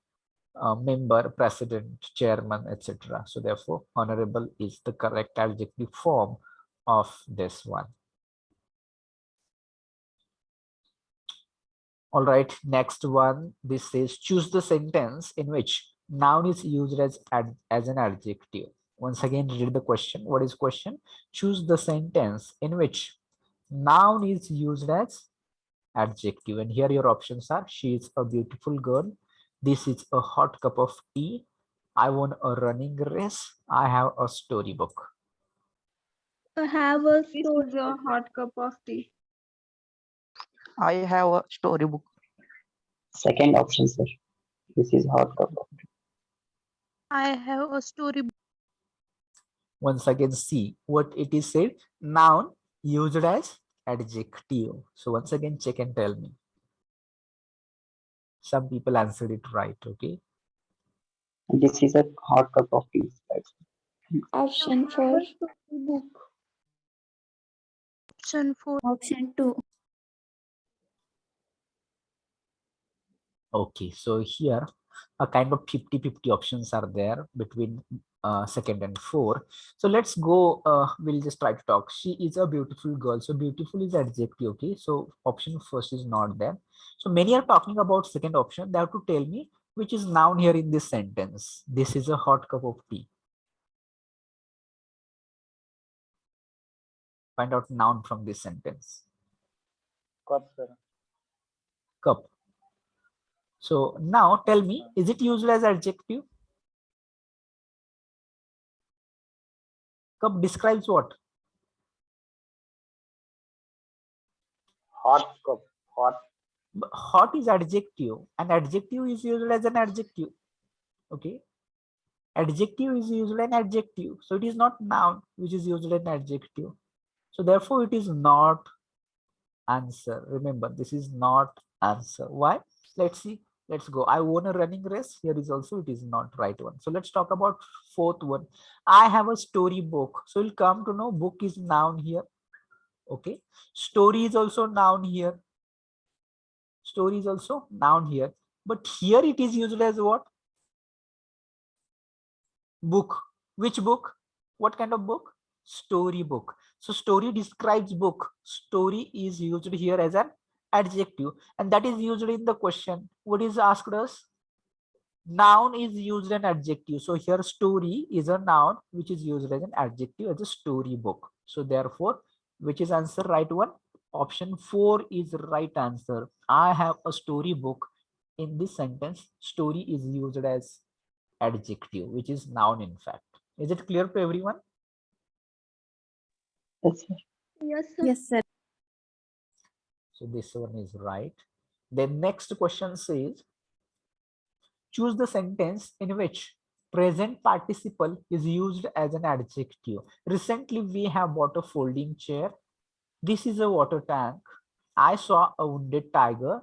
member, president, chairman, etc. So therefore, honorable is the correct adjective form of this one. All right, next one. This says choose the sentence in which noun is used as an adjective. Once again, read the question. What is question? Choose the sentence in which noun is used as adjective. And here your options are: she is a beautiful girl. This is a hot cup of tea. I won a running race. I have a storybook. I have a This story. is a hot cup of tea. I have a storybook. Second option, sir. This is hot cup of tea. I have a story. Once again, see what it is said. Noun used as adjective. So once again, check and tell me. Some people answered it right. Okay. This is a hot cup of tea. I Option have 4. a storybook. Option 4. Option 2. Okay, so here a kind of 50-50 options are there between second and four. So let's go, we'll just try to talk. She is a beautiful girl. So beautiful is adjective, okay? So option first is not there. So many are talking about second option. They have to tell me which is noun here in this sentence. This is a hot cup of tea. Find out noun from this sentence. Cup, sir. Cup. So now tell me, is it used as adjective? Cup describes what? Hot cup. Hot. Hot is adjective, and adjective is used as an adjective. Okay. Adjective is used as an adjective. So it is not noun which is used as an adjective. So therefore it is not answer. Remember, this is not answer. Why? Let's see. Let's go. I won a running race. Here is also it is not right one. So let's talk about fourth one. I have a story book. So you'll come to know book is noun here. Okay. Story is also noun here. Story is also noun here. But here it is used as what? Book. Which book? What kind of book? Story book. So story describes book. Story is used here as an adjective, and that is used in the question. What is asked us? Noun is used an adjective. So here story is a noun which is used as an adjective as a story book. So therefore, which is answer right one? Option 4 is right answer. I have a story book. In this sentence, story is used as adjective, which is noun in fact. Is it clear to everyone? Yes, sir. Yes, sir. Yes, sir. So this one is right. Then next question says, choose the sentence in which present participle is used as an adjective. Recently, we have bought a folding chair. This is a water tank. I saw a wounded tiger.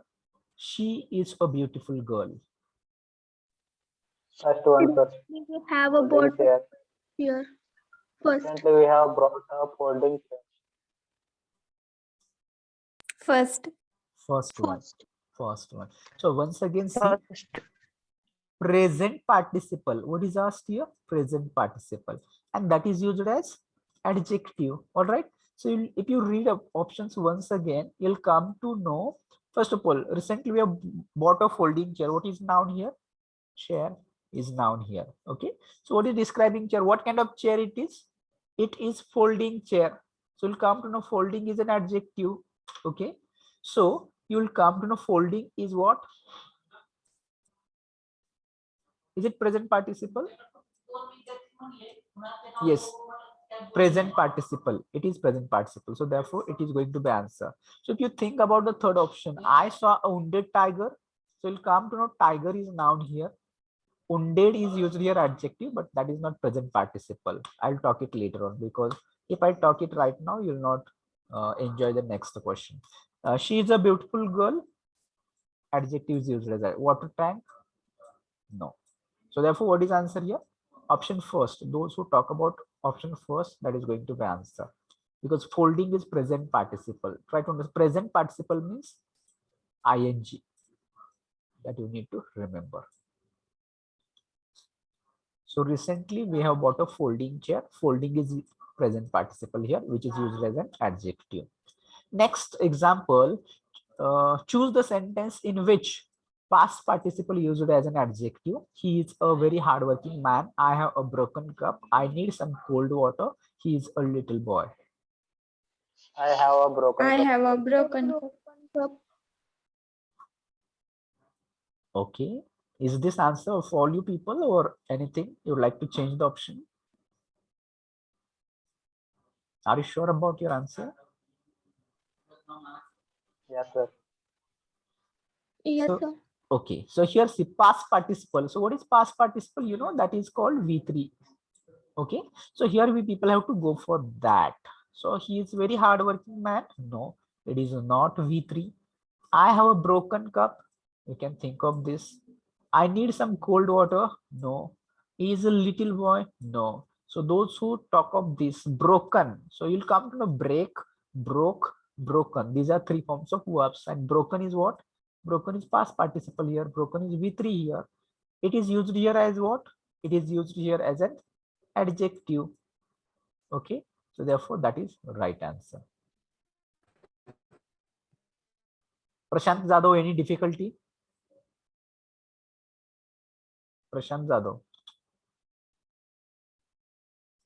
She is a beautiful girl. First one, sir. We have a Folding bottle chair. here. First. Recently, we have brought a folding chair. First. First one. First. First one. So once again, see First. present participle. What is asked here? Present participle. And that is used as adjective. All right. So if you read up options once again, you'll come to know. First of all, recently we have bought a folding chair. What is noun here? Chair is noun here. Okay. So what is describing chair? What kind of chair it is? It is folding chair. So you'll come to know folding is an adjective. Okay. So you'll come to know folding is what? Is it present participle? Yes, present participle. It is present participle. So therefore, it is going to be answer. So if you think about the third option, I saw a wounded tiger. So you'll come to know tiger is noun here. Wounded is usually your adjective, but that is not present participle. I'll talk it later on, because if I talk it right now, you'll not enjoy the next question. She is a beautiful girl. Adjective is used as a water tank. No. So therefore, what is answer here? Option first. Those who talk about option first, that is going to be answer, because folding is present participle. Try to understand. Present participle means ing. That you need to remember. So recently we have bought a folding chair. Folding is present participle here, which is used as an adjective. Next example, choose the sentence in which past participle used as an adjective. He is a very hardworking man. I have a broken cup. I need some cold water. He is a little boy. I have a broken I cup. have a broken cup. Okay. Is this answer for all you people or anything you would like to change the option? Are you sure about your answer? Yes, sir. Yes, So, sir. okay. So here's the past participle. So what is past participle? You know, that is called V3. Okay. So here we people have to go for that. So he is very hardworking man. No, it is not V3. I have a broken cup. You can think of this. I need some cold water. No. He is a little boy. No. So those who talk of this broken. So you'll come to know break, broke, broken. These are three forms of verbs. And broken is what? Broken is past participle here. Broken is V3 here. It is used here as what? It is used here as an adjective. Okay. So therefore that is right answer. Prashant Jadhav, any difficulty? Prashant Jadhav.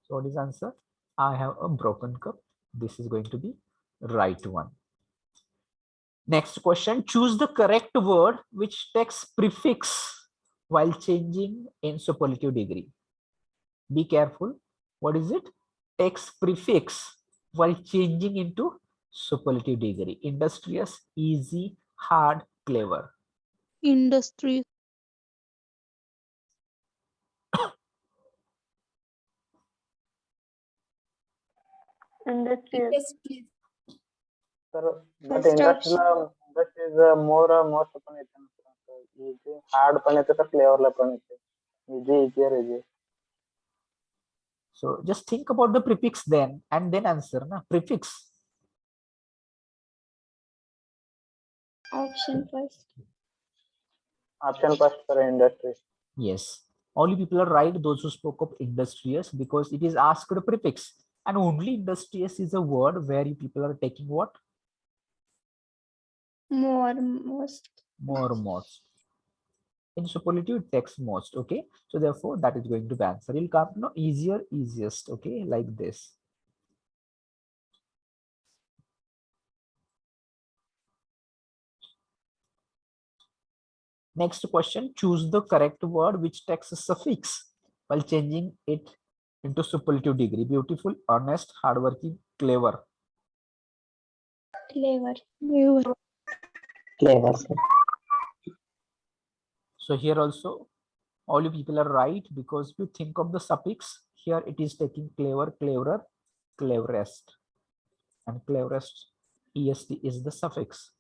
So what is answer? I have a broken cup. This is going to be right one. Next question, choose the correct word which takes prefix while changing in superlative degree. Be careful. What is it? Takes prefix while changing into superlative degree. Industrious, easy, hard, clever. Industry. Industrial. Sir, but First industrial industry is more most पण येते ना sir. Easy, hard पण येते तर clever ला पण येते. Easy, easier, easy. So just think about the prefix then and then answer. Na? Prefix. Option first. Option first for industry. Yes. Only people are right, those who spoke of industrious, because it is asked a prefix. And only industrious is a word where you people are taking what? More, most. More, most. In superlative, it takes most. Okay. So therefore, that is going to be answer. You'll come to know easier, easiest. Okay. Like this. Next question, choose the correct word which takes a suffix while changing it into superlative degree. Beautiful, honest, hardworking, clever. Clever. Clever, sir. So here also, all you people are right because you think of the suffix. Here it is taking clever, cleverer, cleverest. And cleverest, est is the suffix.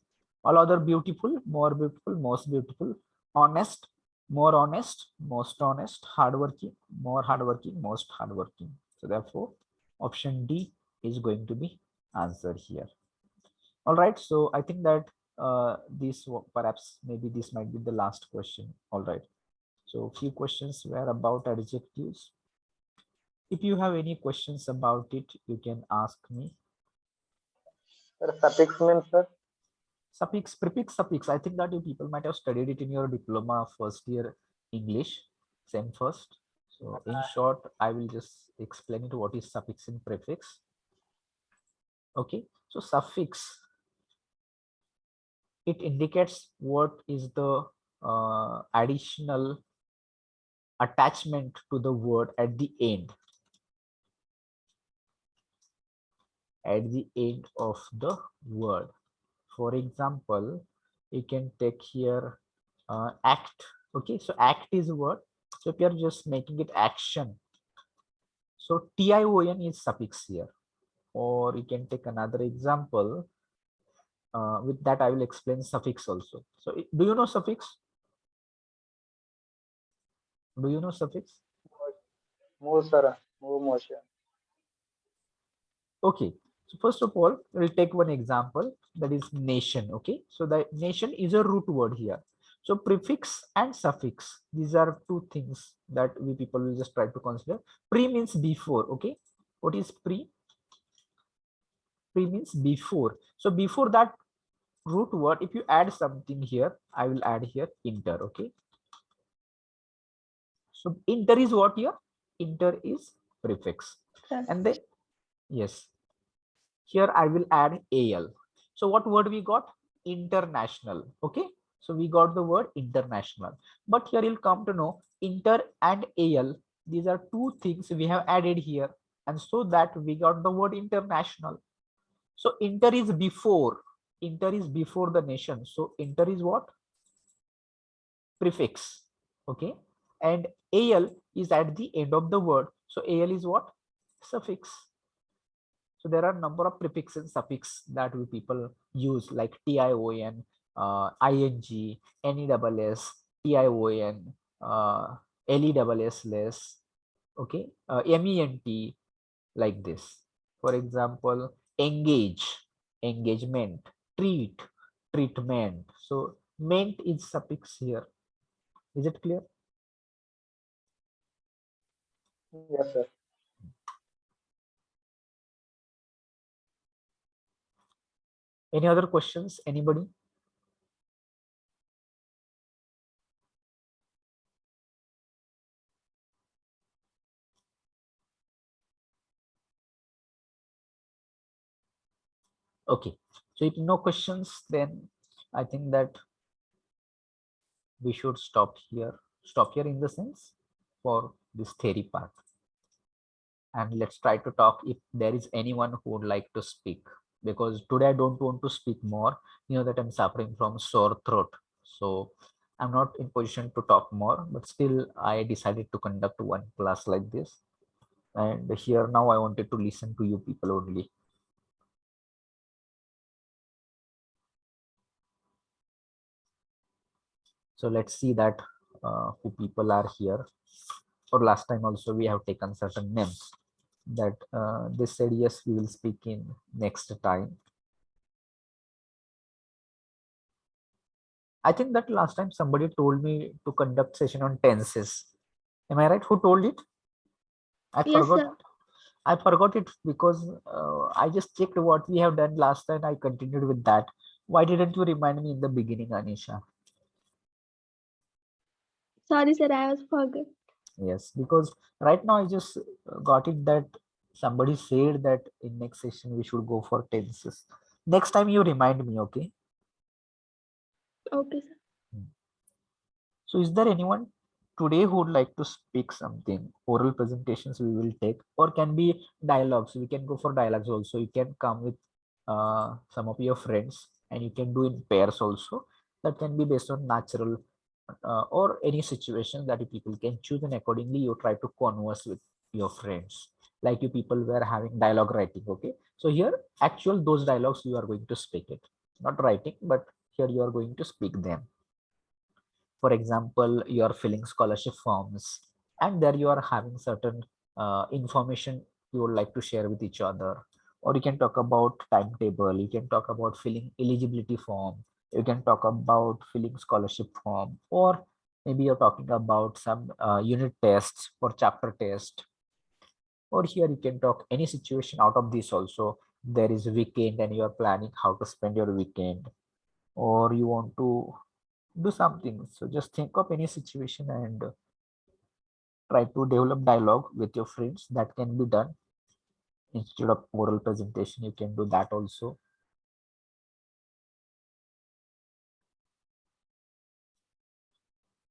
All other beautiful, more beautiful, most beautiful, honest, more honest, most honest, hardworking, more hardworking, most hardworking. So therefore, option D is going to be answered here. All right. So I think that this perhaps maybe this might be the last question. All right. So few questions were about adjectives. If you have any questions about it, you can ask me. Sir, suffix means sir. Suffix, prefix, suffix. I think that you people might have studied it in your diploma first year English, same first. So in short, I will just explain it what is suffix and prefix. Okay, so suffix, it indicates what is the additional attachment to the word at the end. At the end of the word. For example, you can take here act. Okay, so act is a word. So if you are just making it action, so tion is suffix here. Or you can take another example. With that, I will explain suffix also. So do you know suffix? Do you know suffix? Move, sir. Move motion. Okay. So first of all, we'll take one example, that is nation. Okay. So the nation is a root word here. So prefix and suffix, these are two things that we people will just try to consider. Pre means before. Okay, what is pre? Pre means before. So before that root word, if you add something here, I will add here inter. Okay, so inter is what here? Inter is prefix. And then yes, here I will add al. So what word we got? International. Okay, so we got the word international. But here you'll come to know inter and al, these are two things we have added here, and so that we got the word international. So inter is before. Inter is before the nation. So inter is what? Prefix. Okay, and al is at the end of the word. So al is what? Suffix. So there are a number of prefix and suffix that we people use, like tion, ing, nes, tion, les, less, okay, ment, like this. For example, engage, engagement, treat, treatment. So ment is suffix here. Is it clear? Yes, sir. Any other questions? Anybody? Okay, so if no questions, then I think that we should stop here in the sense for this theory part, and let's try to talk if there is anyone who would like to speak, because today I don't want to speak more. You know that I'm suffering from sore throat, so I'm not in position to talk more, but still I decided to conduct one class like this, and here now I wanted to listen to you people only. So let's see that who people are here. For last time also we have taken certain names that they said yes, we will speak in next time. I think that last time somebody told me to conduct session on tenses. Am I right? Who told it? I Yes, forgot. sir. I forgot it because I just checked what we have done last time. I continued with that. Why didn't you remind me in the beginning, Anisha? Sorry, sir, I was forgot. Yes, because right now I just got it that somebody said that in next session we should go for tenses. Next time you remind me, okay? Okay, sir. So is there anyone today who would like to speak something? Oral presentations we will take, or can be dialogues. We can go for dialogues also. You can come with some of your friends, and you can do in pairs also. That can be based on natural or any situation that you people can choose, and accordingly you try to converse with your friends. Like you people were having dialogue writing, okay? So here, actual those dialogues you are going to speak it, not writing, but here you are going to speak them. For example, you are filling scholarship forms, and there you are having certain information you would like to share with each other. Or you can talk about timetable, you can talk about filling eligibility form, you can talk about filling scholarship form, or maybe you're talking about some unit tests or chapter test. Or here you can talk any situation out of this also. There is a weekend and you are planning how to spend your weekend, or you want to do something. So just think of any situation and try to develop dialogue with your friends. That can be done instead of oral presentation. You can do that also.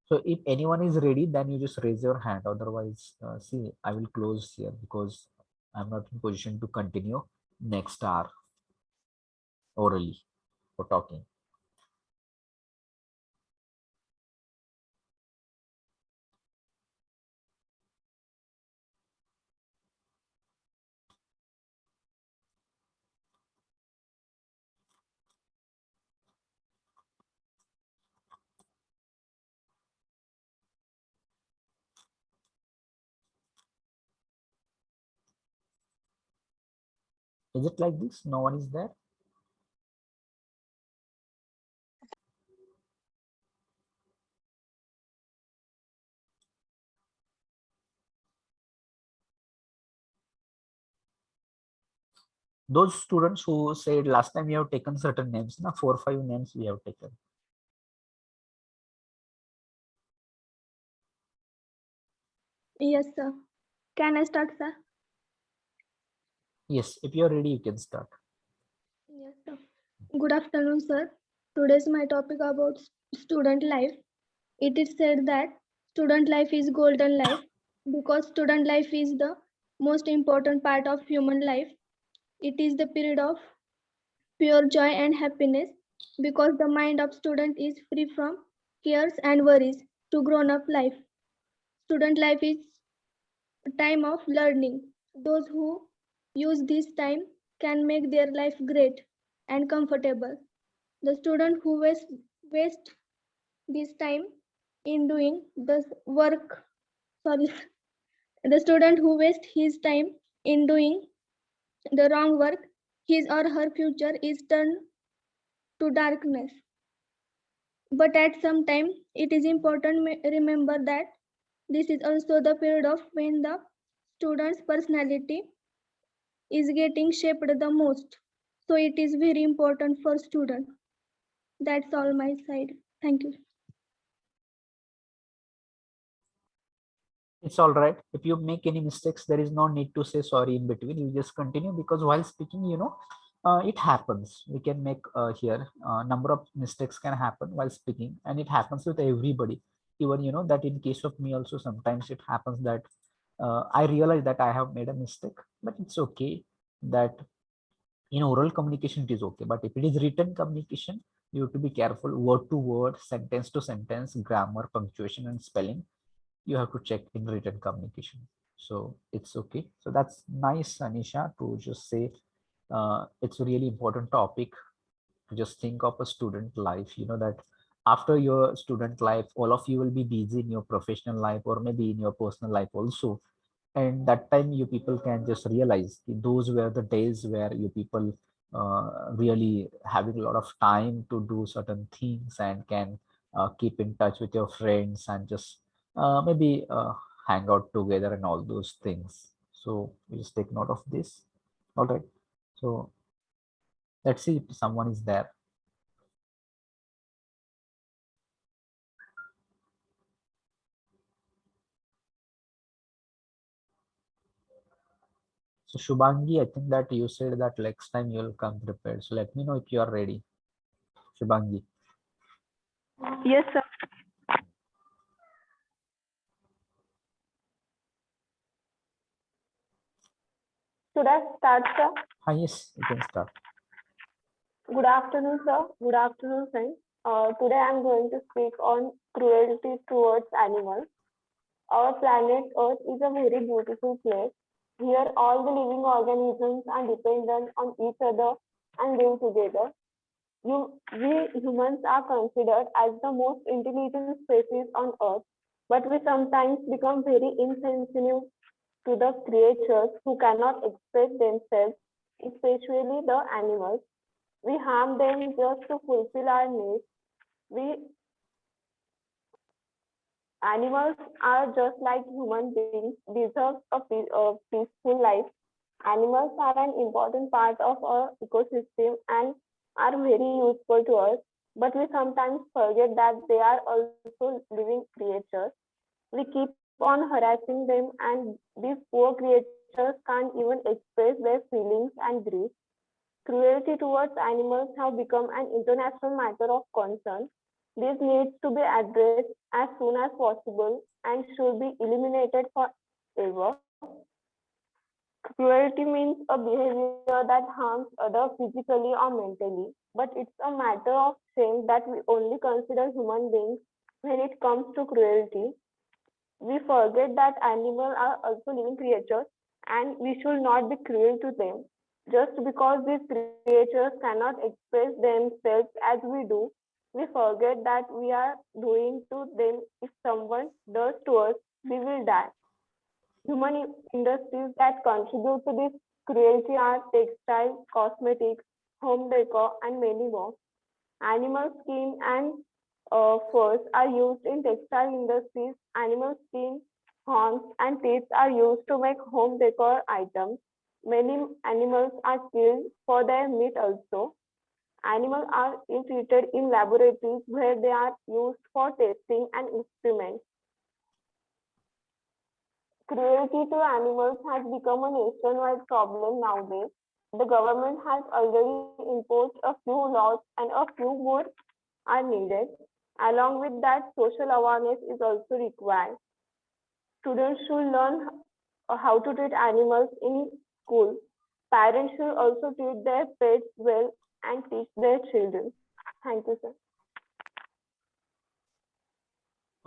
So if anyone is ready, then you just raise your hand. Otherwise, see, I will close here because I'm not in position to continue next hour orally for talking. Is it like this? No one is there? Those students who said last time we have taken certain names, now 4 or 5 names we have taken. Yes, sir. Can I start, sir? Yes, if you are ready, you can start. Yes, sir. Good afternoon, sir. Today's my topic about student life. It is said that student life is golden life because student life is the most important part of human life. It is the period of pure joy and happiness because the mind of student is free from cares and worries to grown up life. Student life is a time of learning. Those who use this time can make their life great and comfortable. The student who waste this time in doing the work, sorry, the student who wastes his time in doing the wrong work, his or her future is turned to darkness. But at some time, it is important remember that this is also the period of when the student's personality is getting shaped the most. So it is very important for student. That's all my side. Thank you. It's all right. If you make any mistakes, there is no need to say sorry in between. You just continue because while speaking, it happens. We can make here number of mistakes can happen while speaking, and it happens with everybody. Even that in case of me also sometimes it happens that I realize that I have made a mistake, but it's okay. That in oral communication it is okay, but if it is written communication, you have to be careful. Word to word, sentence to sentence, grammar, punctuation, and spelling you have to check in written communication. So it's okay. So that's nice, Anisha, to just say it's a really important topic to just think of a student life. You know that after your student life, all of you will be busy in your professional life or maybe in your personal life also. And that time you people can just realize those were the days where you people really having a lot of time to do certain things and can keep in touch with your friends and just maybe hang out together and all those things. So you just take note of this. All right. So let's see if someone is there. So Shubhangi, I think that you said that next time you'll come prepared. So let me know if you are ready. Shubhangi. Yes, sir. Should I start, sir? Yes, you can start. Good afternoon, sir. Good afternoon, friends. Today I'm going to speak on cruelty towards animals. Our planet Earth is a very beautiful place. Here, all the living organisms are dependent on each other and live together. We humans are considered as the most intelligent species on Earth, but we sometimes become very insensitive to the creatures who cannot express themselves, especially the animals. We harm them just to fulfill our needs. We Animals are just like human beings, deserve a peaceful life. Animals are an important part of our ecosystem and are very useful to us, but we sometimes forget that they are also living creatures. We keep on harassing them, and these poor creatures can't even express their feelings and grief. Cruelty towards animals have become an international matter of concern. This needs to be addressed as soon as possible and should be eliminated forever. Cruelty means a behavior that harms others physically or mentally, but it's a matter of shame that we only consider human beings when it comes to cruelty. We forget that animals are also living creatures and we should not be cruel to them. Just because these creatures cannot express themselves as we do, we forget that we are doing to them. If someone does to us, we will die. Human industries that contribute to this cruelty are textile, cosmetics, home decor, and many more. Animal skin and furs are used in textile industries. Animal skin, horns, and teeth are used to make home decor items. Many animals are killed for their meat also. Animals are treated in laboratories where they are used for testing and experiments. Cruelty to animals has become a nationwide problem nowadays. The government has already imposed a few laws and a few more are needed. Along with that, social awareness is also required. Students should learn how to treat animals in school. Parents should also treat their pets well and teach their children. Thank you, sir.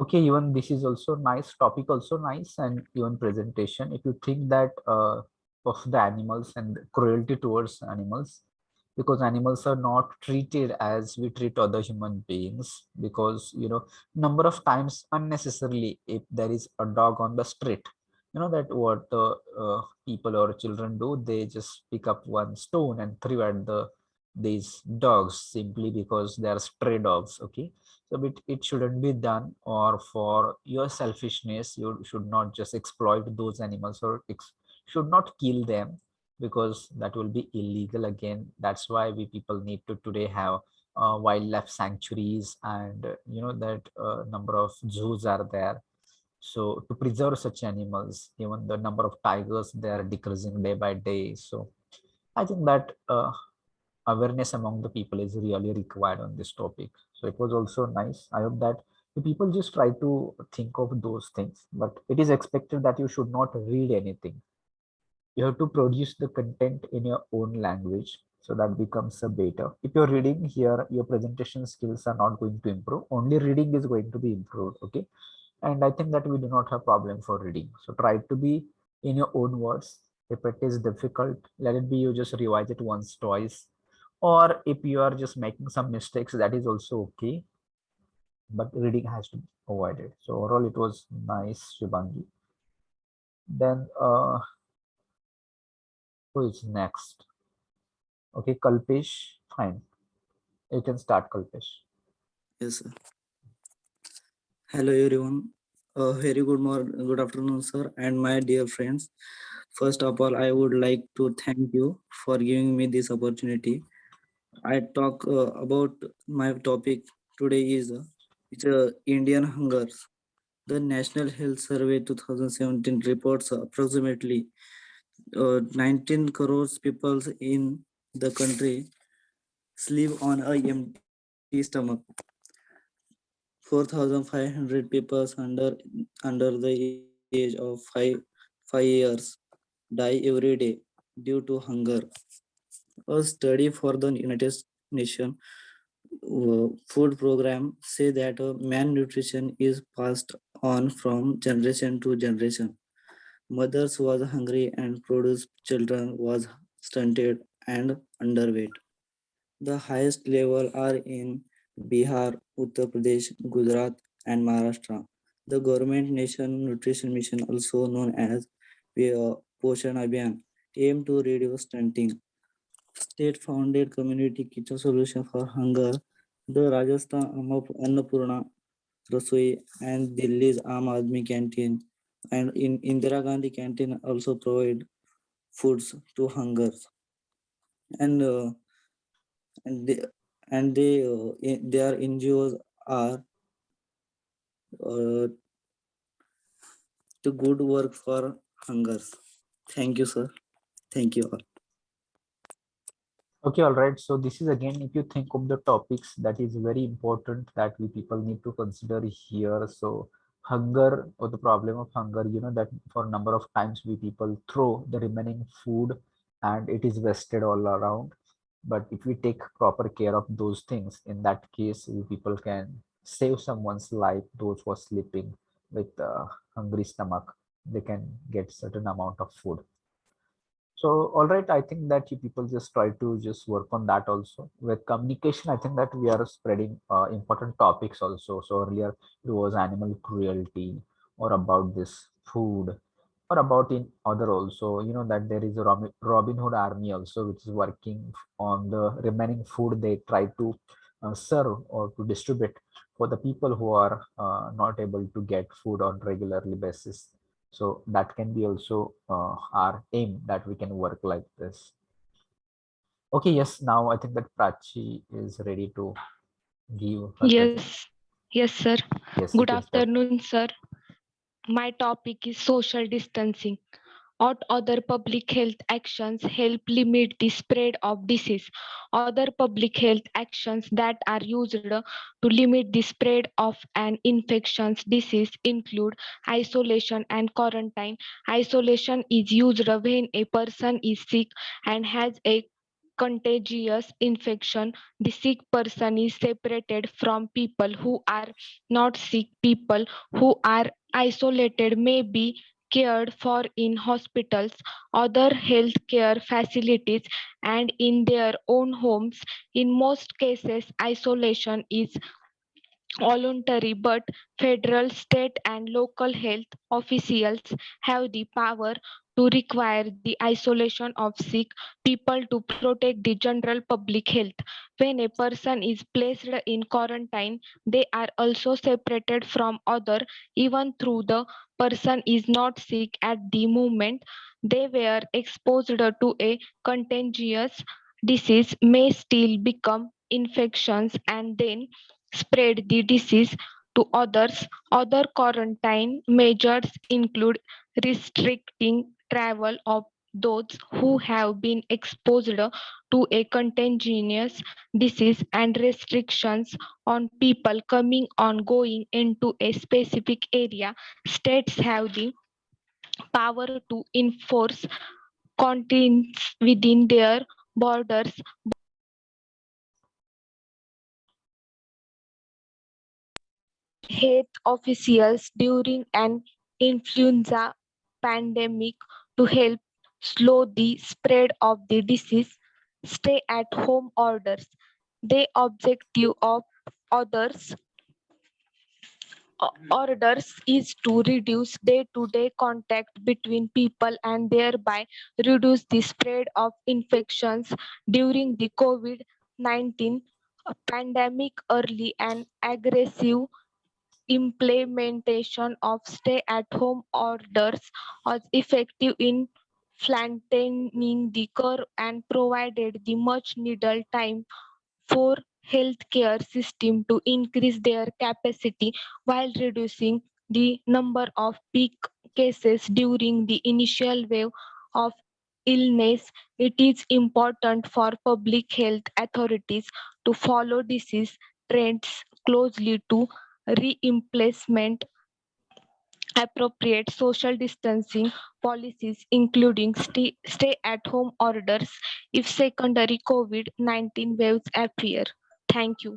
Okay, even this is also nice topic, also nice, and even presentation. If you think that of the animals and cruelty towards animals, because animals are not treated as we treat other human beings, because number of times unnecessarily, if there is a dog on the street, that what the people or children do, they just pick up one stone and throw at these dogs simply because they are stray dogs. Okay, so it shouldn't be done, or for your selfishness you should not just exploit those animals, or should not kill them, because that will be illegal again. That's why we people need to today have wildlife sanctuaries, and that number of zoos are there, so to preserve such animals. Even the number of tigers, they are decreasing day by day. So I think that awareness among the people is really required on this topic. So it was also nice. I hope that the people just try to think of those things, but it is expected that you should not read anything. You have to produce the content in your own language, so that becomes a better. If you're reading here, your presentation skills are not going to improve. Only reading is going to be improved. Okay, and I think that we do not have problem for reading. So try to be in your own words. If it is difficult, let it be, you just revise it once, twice, or if you are just making some mistakes, that is also okay, but reading has to be avoided. So overall it was nice, Shibangi. Then who is next? Okay, Kalpesh, fine, you can start, Kalpesh. Yes, sir. Hello, everyone. Very good afternoon, sir, and my dear friends. First of all, I would like to thank you for giving me this opportunity. I talk about my topic today is Indian hungers. The National Health Survey 2017 reports approximately 19 crores people in the country sleep on a empty stomach. 4,500 people under the age of five years die every day due to hunger. A study for the United Nations food program say that malnutrition is passed on from generation to generation. Mothers was hungry and produced children was stunted and underweight. The highest level are in Bihar, Uttar Pradesh, Gujarat, and Maharashtra. The government nation nutrition mission, also known as Poshan Abhiyan, aim to reduce stunting. State-founded community kitchen solution for hunger, the Rajasthan Annapurna Rasoi and Delhi's Aam Aadmi Canteen, and in Indira Gandhi Canteen also provide foods to hungers. And and they their NGOs are uh, to good work for hungers. Thank you, sir. Thank you all. Okay, all right. So this is again, if you think of the topics that is very important that we people need to consider here. So hunger, or the problem of hunger, that for a number of times we people throw the remaining food and it is wasted all around. But if we take proper care of those things, in that case, we people can save someone's life. Those who are sleeping with hungry stomach, they can get certain amount of food. So, all right, I think that you people just try to just work on that also. With communication, I think that we are spreading important topics also. So earlier it was animal cruelty, or about this food, or about in other also. That there is a Robin Hood army also, which is working on the remaining food they try to serve or to distribute for the people who are not able to get food on regularly basis. So that can be also our aim, that we can work like this. Okay, yes, now I think that Prachi is ready to give her present. Yes, yes, sir. Yes, you Good can start. afternoon, sir. My topic is social distancing. What other public health actions help limit the spread of disease? Other public health actions that are used to limit the spread of an infectious disease include isolation and quarantine. Isolation is used when a person is sick and has a contagious infection. The sick person is separated from people who are not sick. People who are isolated may be cared for in hospitals, other healthcare facilities, and in their own homes. In most cases, isolation is voluntary, but federal, state, and local health officials have the power to require the isolation of sick people to protect the general public health. When a person is placed in quarantine, they are also separated from other, even though the person is not sick at the moment. They were exposed to a contagious disease may still become infections and then spread the disease to others. Other quarantine measures include restricting travel of those who have been exposed to a contagious disease and restrictions on people coming on going into a specific area. States have the power to enforce containts within their borders. Health officials during an influenza pandemic to help slow the spread of the disease. Stay at home orders. The objective of others orders is to reduce day-to-day contact between people and thereby reduce the spread of infections during the COVID-19 pandemic. Early and aggressive implementation of stay-at-home orders was effective in flattening the curve and provided the much-needed time for healthcare system to increase their capacity while reducing the number of peak cases during the initial wave of illness. It is important for public health authorities to follow disease trends closely to re-implement appropriate social distancing policies, including stay-at-home orders if secondary COVID-19 waves appear. Thank you.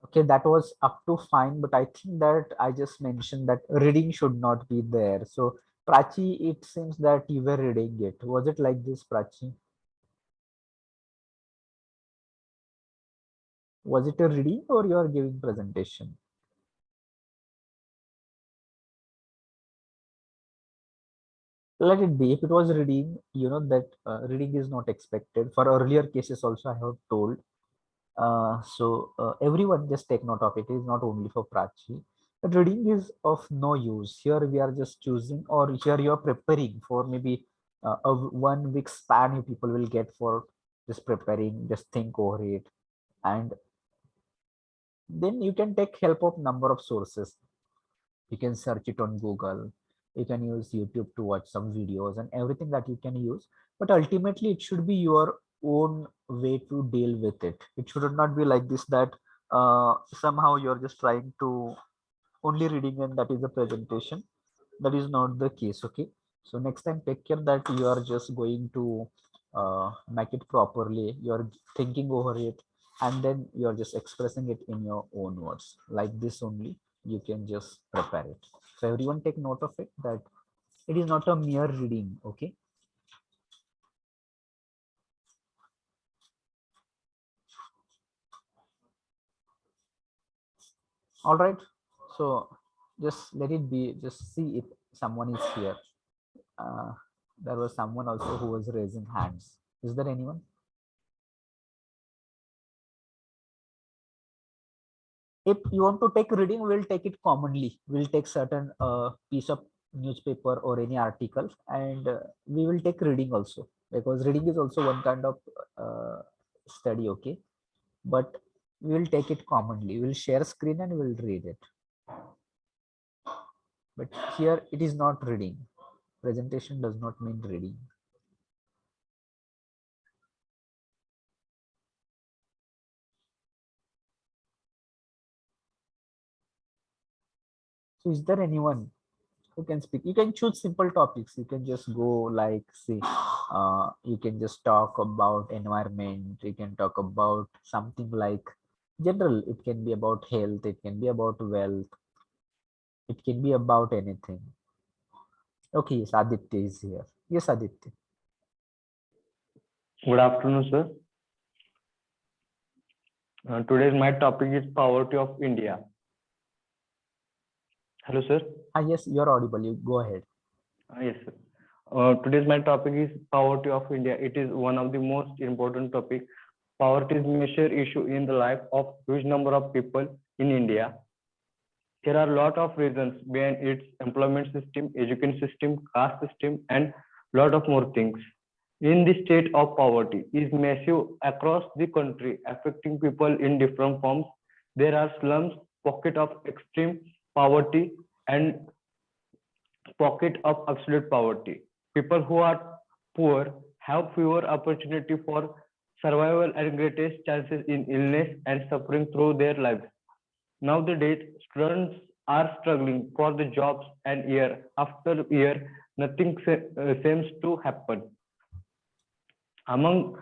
Okay, that was up to fine, but I think that I just mentioned that reading should not be there. So, Prachi, it seems that you were reading it. Was it like this, Prachi? Was it a reading or you are giving presentation? Let it be. If it was reading, you know that reading is not expected. For earlier cases also, I have told. Everyone just take note of it. It is not only for Prachi. But reading is of no use. Here we are just choosing, or here you are preparing for maybe a 1 week span. You people will get for just preparing. Just think over it, and then you can take help of number of sources. You can search it on Google, you can use YouTube to watch some videos and everything that you can use, but ultimately it should be your own way to deal with it. It should not be like this, that somehow you're just trying to only reading and that is the presentation. That is not the case. Okay, so next time take care that you are just going to make it properly, you're thinking over it, and then you're just expressing it in your own words. Like this only you can just prepare it. So everyone take note of it, that it is not a mere reading. Okay, all right. So just let it be, just see if someone is here. uh, there was someone also who was raising hands. Is there anyone? If you want to take reading, we'll take it commonly. We'll take certain piece of newspaper or any article, and we will take reading also, because reading is also one kind of uh, study. Okay, but we will take it commonly. We'll share screen and we'll read it. But here it is not reading. Presentation does not mean reading. So is there anyone who can speak? You can choose simple topics. You can just go like, see, you can just talk about environment. You can talk about something like general. It can be about health. It can be about wealth. It can be about anything. Okay, yes, Aditya is here. Yes, Aditya. Good afternoon, sir. Today's my topic is poverty of India. Hello, sir. Yes, you're audible. You go ahead. Yes, sir. Today's my topic is poverty of India. It is one of the most important topic. Poverty is major issue in the life of huge number of people in India. There are a lot of reasons behind its employment system, education system, caste system, and lot of more things. In the state of poverty is massive across the country, affecting people in different forms. There are slums, pocket of extreme poverty, and pocket of absolute poverty. People who are poor have fewer opportunity for survival and greatest chances in illness and suffering through their lives. Nowadays, students are struggling for the jobs, and year after year, nothing seems to happen. Among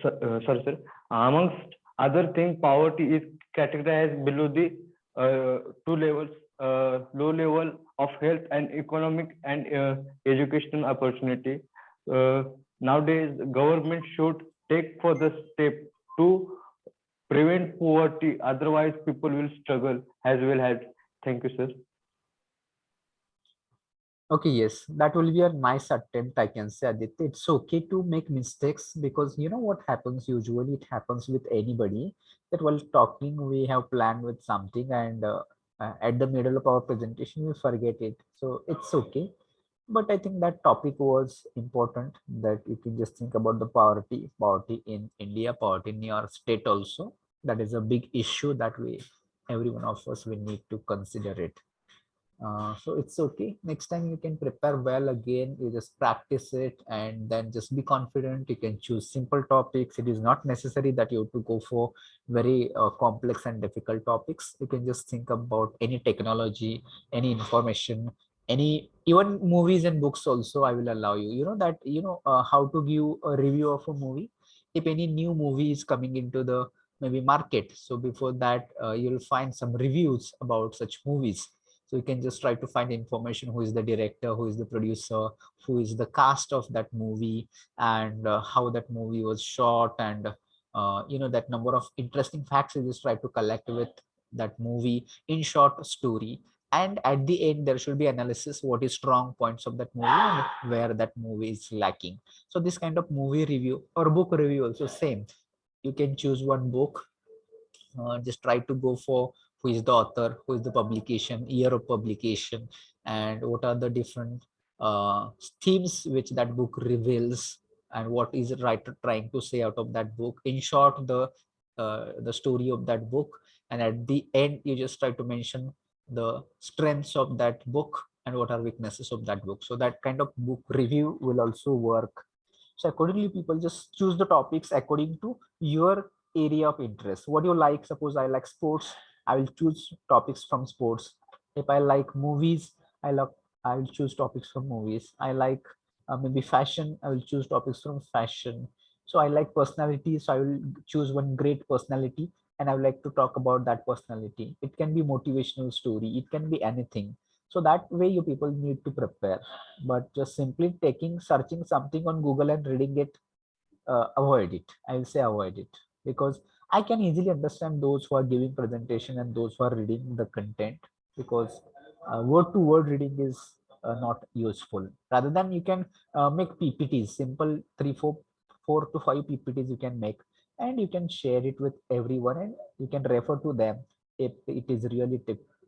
sorry, sir, amongst other things, poverty is categorized below the two levels: low level of health and economic and educational opportunity. Nowadays, government should take further step to prevent poverty. Otherwise, people will struggle as well as. Thank you, sir. Okay, yes, that will be a nice attempt, I can say, Aditya. It's okay to make mistakes, because you know what happens usually, it happens with anybody, that while talking, we have planned with something, and at the middle of our presentation, we forget it. So it's okay. But I think that topic was important, that you can just think about the poverty in India, poverty in your state also. That is a big issue that every one of us, we need to consider it. So it's okay. Next time you can prepare well again. You just practice it and then just be confident. You can choose simple topics. It is not necessary that you have to go for very complex and difficult topics. You can just think about any technology, any information, any even movies and books also. I will allow you. You know that how to give a review of a movie. If any new movie is coming into the maybe market, so before that you'll find some reviews about such movies. So you can just try to find information: who is the director, who is the producer, who is the cast of that movie, and how that movie was shot, and that number of interesting facts you just try to collect with that movie in short story. And at the end, there should be analysis: what is strong points of that movie and where that movie is lacking. So this kind of movie review or book review also same. You can choose one book, just try to go for who is the author, who is the publication, year of publication, and what are the different themes which that book reveals, and what is the writer trying to say out of that book. In short, the story of that book, and at the end, you just try to mention the strengths of that book and what are weaknesses of that book. So that kind of book review will also work. So accordingly, people just choose the topics according to your area of interest. What you like? Suppose I like sports, I will choose topics from sports. If I like movies, I will choose topics from movies. I like maybe fashion, I will choose topics from fashion. So I like personality, so I will choose one great personality, and I would like to talk about that personality. It can be motivational story, it can be anything. So that way you people need to prepare. But just simply taking searching something on Google and reading it, avoid it. I will say avoid it, because I can easily understand those who are giving presentation and those who are reading the content, because word to word reading is not useful. Rather than, you can make PPTs, simple 4 to 5 PPTs you can make, and you can share it with everyone, and you can refer to them. if it is really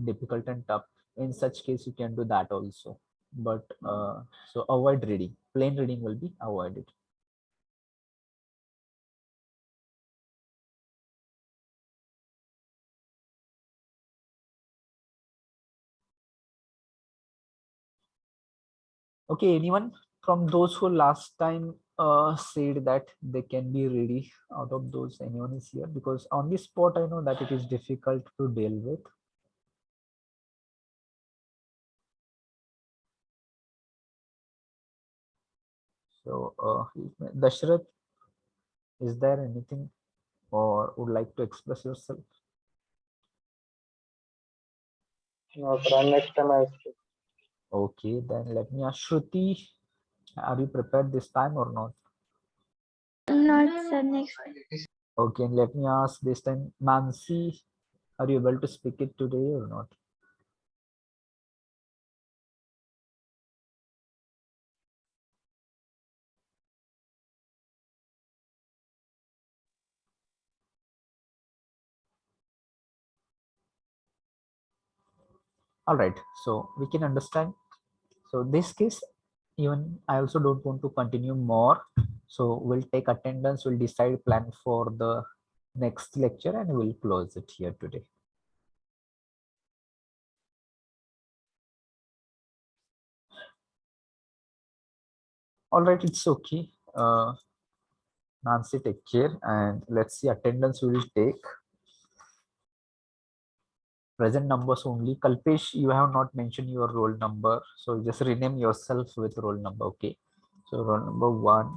difficult and tough, in such case you can do that also. But so avoid reading. Plain reading will be avoided. Okay, anyone from those who last time said that they can be ready, out of those, anyone is here? Because on the spot I know that it is difficult to deal with. So Dashrath, is there anything or would like to express yourself? No, sir. Next time I speak. Okay, then let me ask Shruti, are you prepared this time or not? Not sir, next. Okay, and let me ask this time, Mansi, are you able to speak it today or not? All right, so we can understand. So this case, even I also don't want to continue more. So we'll take attendance, we'll decide plan for the next lecture and we'll close it here today. All right, it's okay. Nancy, take care, and let's see attendance we will take. Present numbers only. Kalpesh, you have not mentioned your roll number, so just rename yourself with roll number. Okay, so roll number 1,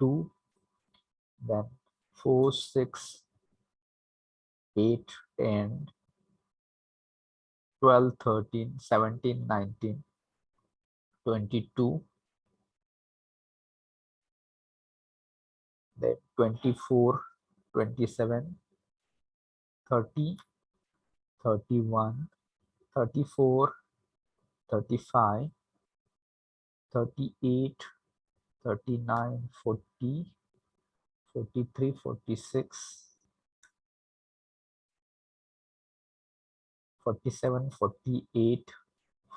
2, then 4, 6, 8, 10, 12, 13, 17, 19, 22, then 24, 27, 30, 31, 34, 35, 38, 39, 40, 43, 46, 47, 48,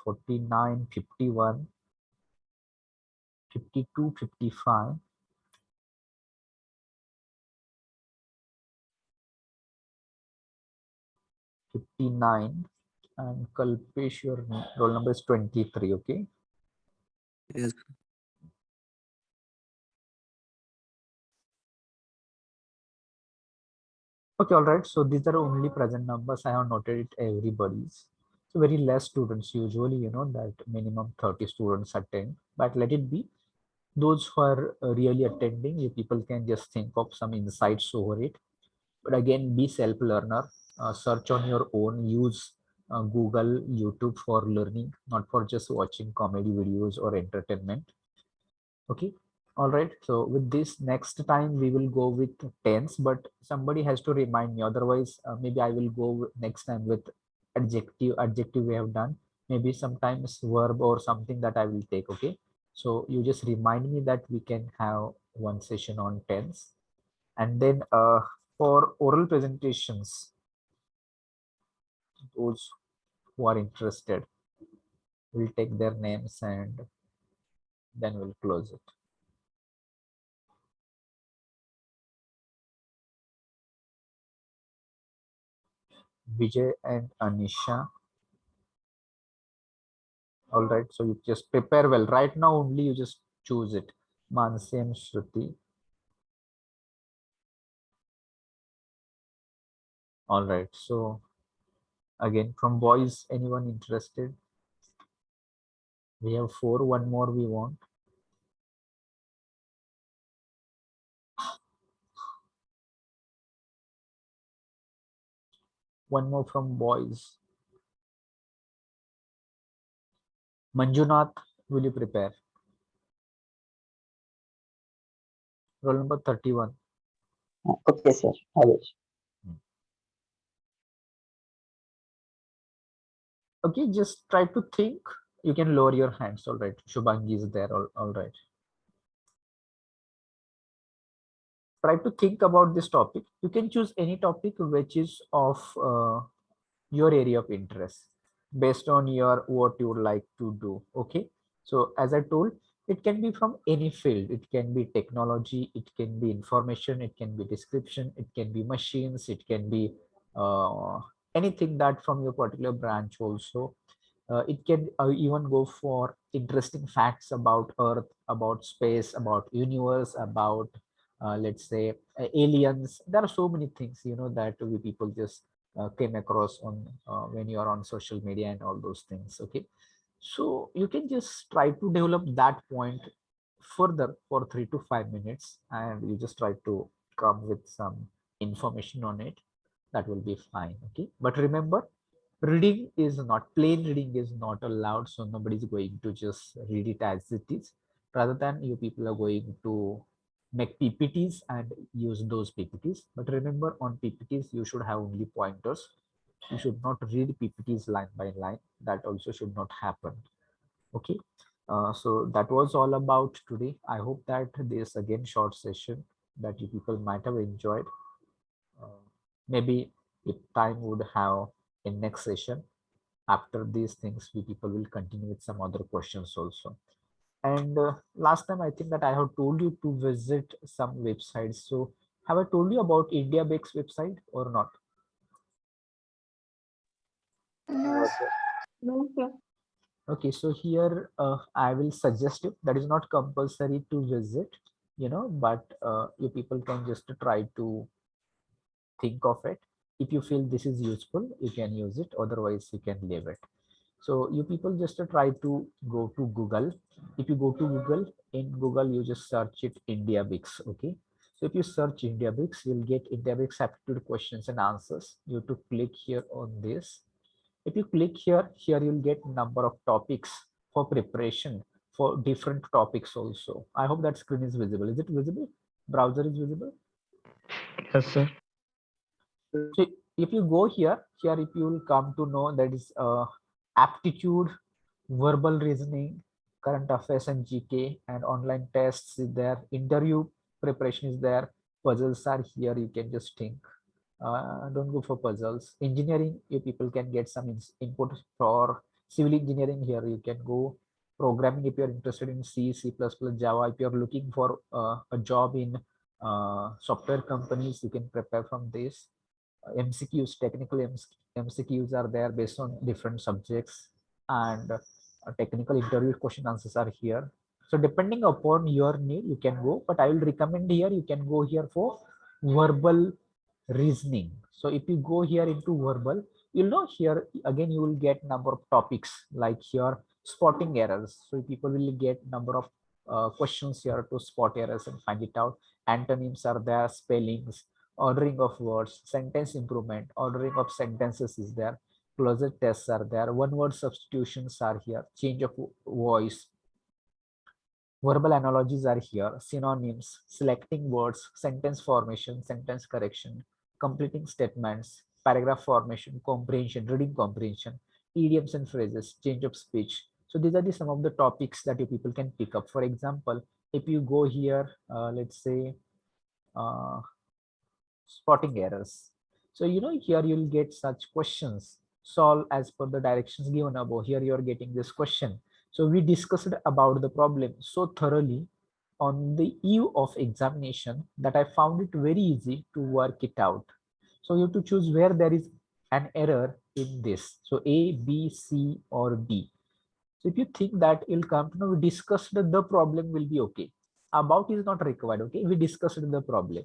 49, 51, 52, 55, 59, and Kalpesh, your roll number is 23. Okay. Yes. Okay, all right. So these are only present numbers. I have noted it everybody's. So very less students usually, that minimum 30 students attend, but let it be. Those who are really attending, you people can just think of some insights over it. But again, be self-learner. Search on your own. Use Google, YouTube for learning, not for just watching comedy videos or entertainment. Okay. All right. So with this, next time we will go with tense, but somebody has to remind me. Otherwise, maybe I will go next time with adjective. Adjective we have done. Maybe sometimes verb or something that I will take. Okay. So you just remind me that we can have one session on tense, and then for oral presentations, those who are interested, will take their names and then we'll close it. Vijay and Anisha. All right, so you just prepare well. Right now only you just choose it. Mansi and Shruti. All right, so again from boys, anyone interested? We have 4, one more we want. One more from boys. Manjunath, will you prepare? Roll number 31. Okay, sir. I will. Okay, just try to think. You can lower your hands. All right, Shubhangi is there. All right. try to think about this topic. You can choose any topic which is of your area of interest based on your what you would like to do. Okay, so as I told, it can be from any field. It can be technology, it can be information, it can be description, it can be machines, it can be anything that from your particular branch also. It can even go for interesting facts about earth, about space, about universe, about let's say aliens. There are so many things, you know, that we people just came across on when you are on social media and all those things. Okay, so you can just try to develop that point further for 3 to 5 minutes, and you just try to come with some information on it. That will be fine. Okay, but remember, reading is not, plain reading is not allowed, so nobody's going to just read it as it is. Rather than, you people are going to make PPTs and use those PPTs. But remember, on PPTs you should have only pointers. You should not read PPTs line by line. That also should not happen. Okay, so that was all about today. I hope that this again short session that you people might have enjoyed. Maybe if time would have in next session, after these things we people will continue with some other questions also. And last time I think that I have told you to visit some websites. So have I told you about India Bakes website or not? No, No, sir. no, sir. Okay, so here I will suggest it. That is not compulsory to visit, you know, but you people can just try to think of it. If you feel this is useful, you can use it. Otherwise, you can leave it. So you people just try to go to Google. If you go to Google, in Google, you just search it India Bix. Okay. So if you search India Bix, you'll get India Bix aptitude questions and answers. You have to click here on this. If you click here, you'll get number of topics for preparation for different topics also. I hope that screen is visible. Is it visible? Browser is visible? Yes, sir. So if you go here, if you will come to know that is aptitude, verbal reasoning, current affairs and GK, and online tests is there, interview preparation is there, puzzles are here, you can just think. Don't go for puzzles. Engineering, you people can get some input for civil engineering. Here you can go. Programming, if you're interested in C, C++, Java. If you're looking for a job in software companies, you can prepare from this. MCQs, technical MCQs are there based on different subjects, and technical interview question answers are here. So depending upon your need, you can go, but I will recommend here, you can go here for verbal reasoning. So if you go here into verbal, you'll know here again you will get number of topics like here spotting errors. So people will get number of questions here to spot errors and find it out. Antonyms are there, spellings, ordering of words, sentence improvement, ordering of sentences is there, closet tests are there, one word substitutions are here, change of voice, verbal analogies are here, synonyms, selecting words, sentence formation, sentence correction, completing statements, paragraph formation, comprehension, reading comprehension, idioms and phrases, change of speech. So these are some of the topics that you people can pick up. For example, if you go here, let's say uh, spotting errors. So, you know, here you'll get such questions. Solve as per the directions given above. Here you are getting this question. So we discussed about the problem so thoroughly on the eve of examination that I found it very easy to work it out. So you have to choose where there is an error in this. So A, B, C, or D. So if you think that you'll come to know, we discussed the problem will be okay. About is not required. Okay, we discussed the problem.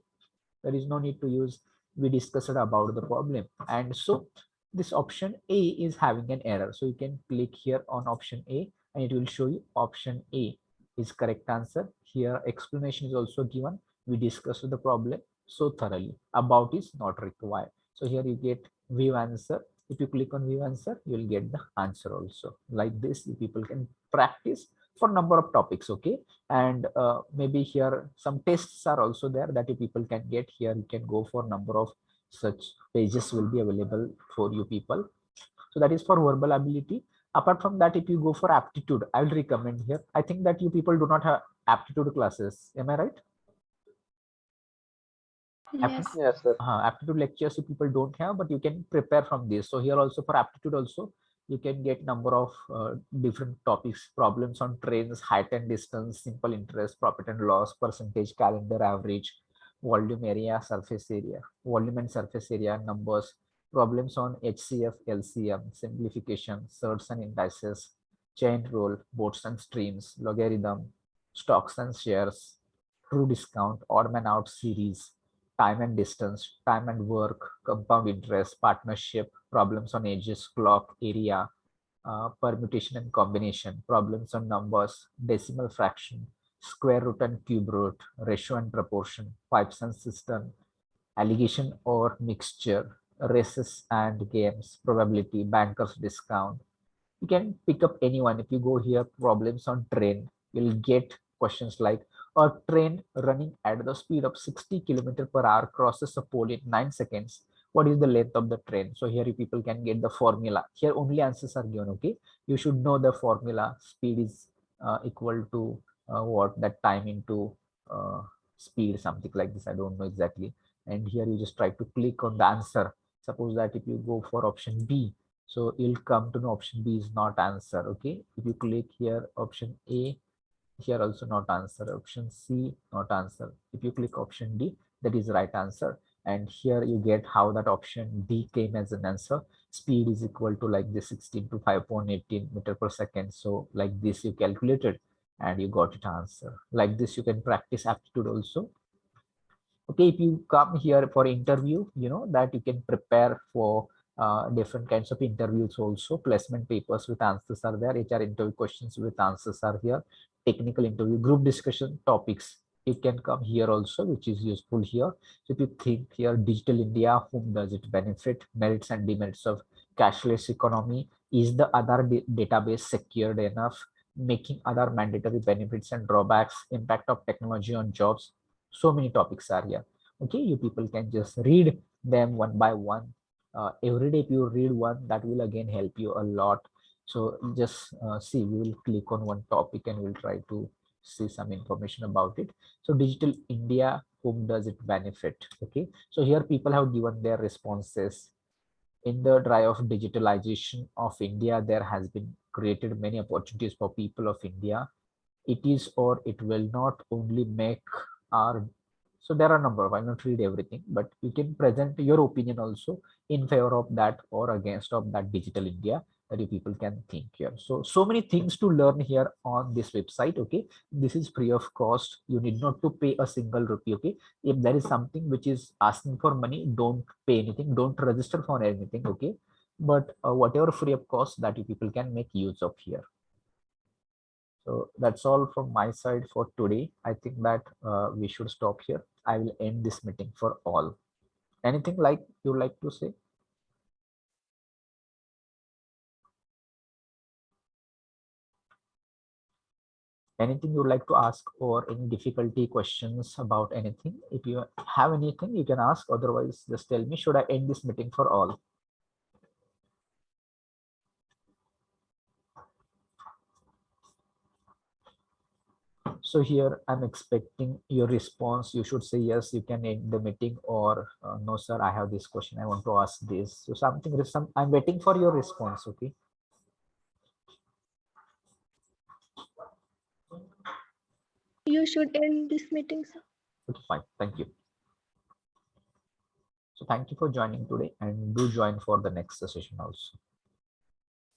There is no need to use we discussed about the problem. And so this option A is having an error. So you can click here on option A and it will show you option A is correct answer. Here explanation is also given. We discussed the problem so thoroughly. About is not required. So here you get view answer. If you click on view answer, you will get the answer also. Like this, you people can practice for number of topics. Okay, and maybe here some tests are also there that you people can get. Here you can go for number of such pages will be available for you people. So that is for verbal ability. Apart from that, if you go for aptitude, I will recommend here. I think that you people do not have aptitude classes, am I right? Yes. Yes, sir. Aptitude lectures you people don't have, but you can prepare from this. So here also for aptitude also you can get number of different topics: problems on trains, height and distance, simple interest, profit and loss, percentage, calendar, average, volume, area, surface area, volume and surface area, numbers, problems on HCF, LCM, simplification, surds and indices, chain rule, boats and streams, logarithm, stocks and shares, true discount, odd man out series, time and distance, time and work, compound interest, partnership, problems on edges, clock, area, permutation and combination, problems on numbers, decimal fraction, square root and cube root, ratio and proportion, pipes and system, allegation or mixture, races and games, probability, banker's discount. You can pick up anyone. If you go here, problems on train, you'll get questions like a train running at the speed of 60 km per hour crosses a pole in 9 seconds. What is the length of the train? So here you people can get the formula. Here only answers are given. Okay, you should know the formula. Speed is equal to what, that time into speed, something like this. I don't know exactly. And here you just try to click on the answer. Suppose that if you go for option B, so you'll come to know option B is not answer. Okay, if you click here option A, here also not answer. Option C, not answer. If you click option D, that is right answer. And here you get how that option D came as an answer. Speed is equal to like this 16 to 5.18 meter per second. So like this you calculated and you got it answer. Like this you can practice aptitude also. Okay, if you come here for interview, you know that you can prepare for different kinds of interviews also. Placement papers with answers are there, HR interview questions with answers are here, technical interview, group discussion topics, you can come here also, which is useful here. So if you think here, digital India, whom does it benefit, merits and demerits of cashless economy, is the other database secured enough, making other mandatory benefits and drawbacks, impact of technology on jobs. So many topics are here. Okay, you people can just read them one by one. Every day if you read one, that will again help you a lot. So just see, we will click on one topic and we'll try to see some information about it. So digital India, whom does it benefit? Okay, so here people have given their responses. In the drive of digitalization of India, there has been created many opportunities for people of India. It is or it will not only make our, so there are a number of, I'll not read everything, but you can present your opinion also in favor of that or against of that digital India, that you people can think here. So many things to learn here on this website. Okay, this is free of cost, you need not to pay a single rupee. Okay, if there is something which is asking for money, don't pay anything, don't register for anything. Okay, but whatever free of cost, that you people can make use of here. So that's all from my side for today. I think that we should stop here. I will end this meeting for all. Anything like you like to say? Anything you like to ask, or any difficulty questions about anything? If you have anything, you can ask. Otherwise, just tell me, should I end this meeting for all? So here I'm expecting your response. You should say yes, you can end the meeting, or no sir, I have this question, I want to ask this. So something, I'm waiting for your response. Okay, You should end this meeting, sir. okay, fine, thank you. So thank you for joining today, and do join for the next session also.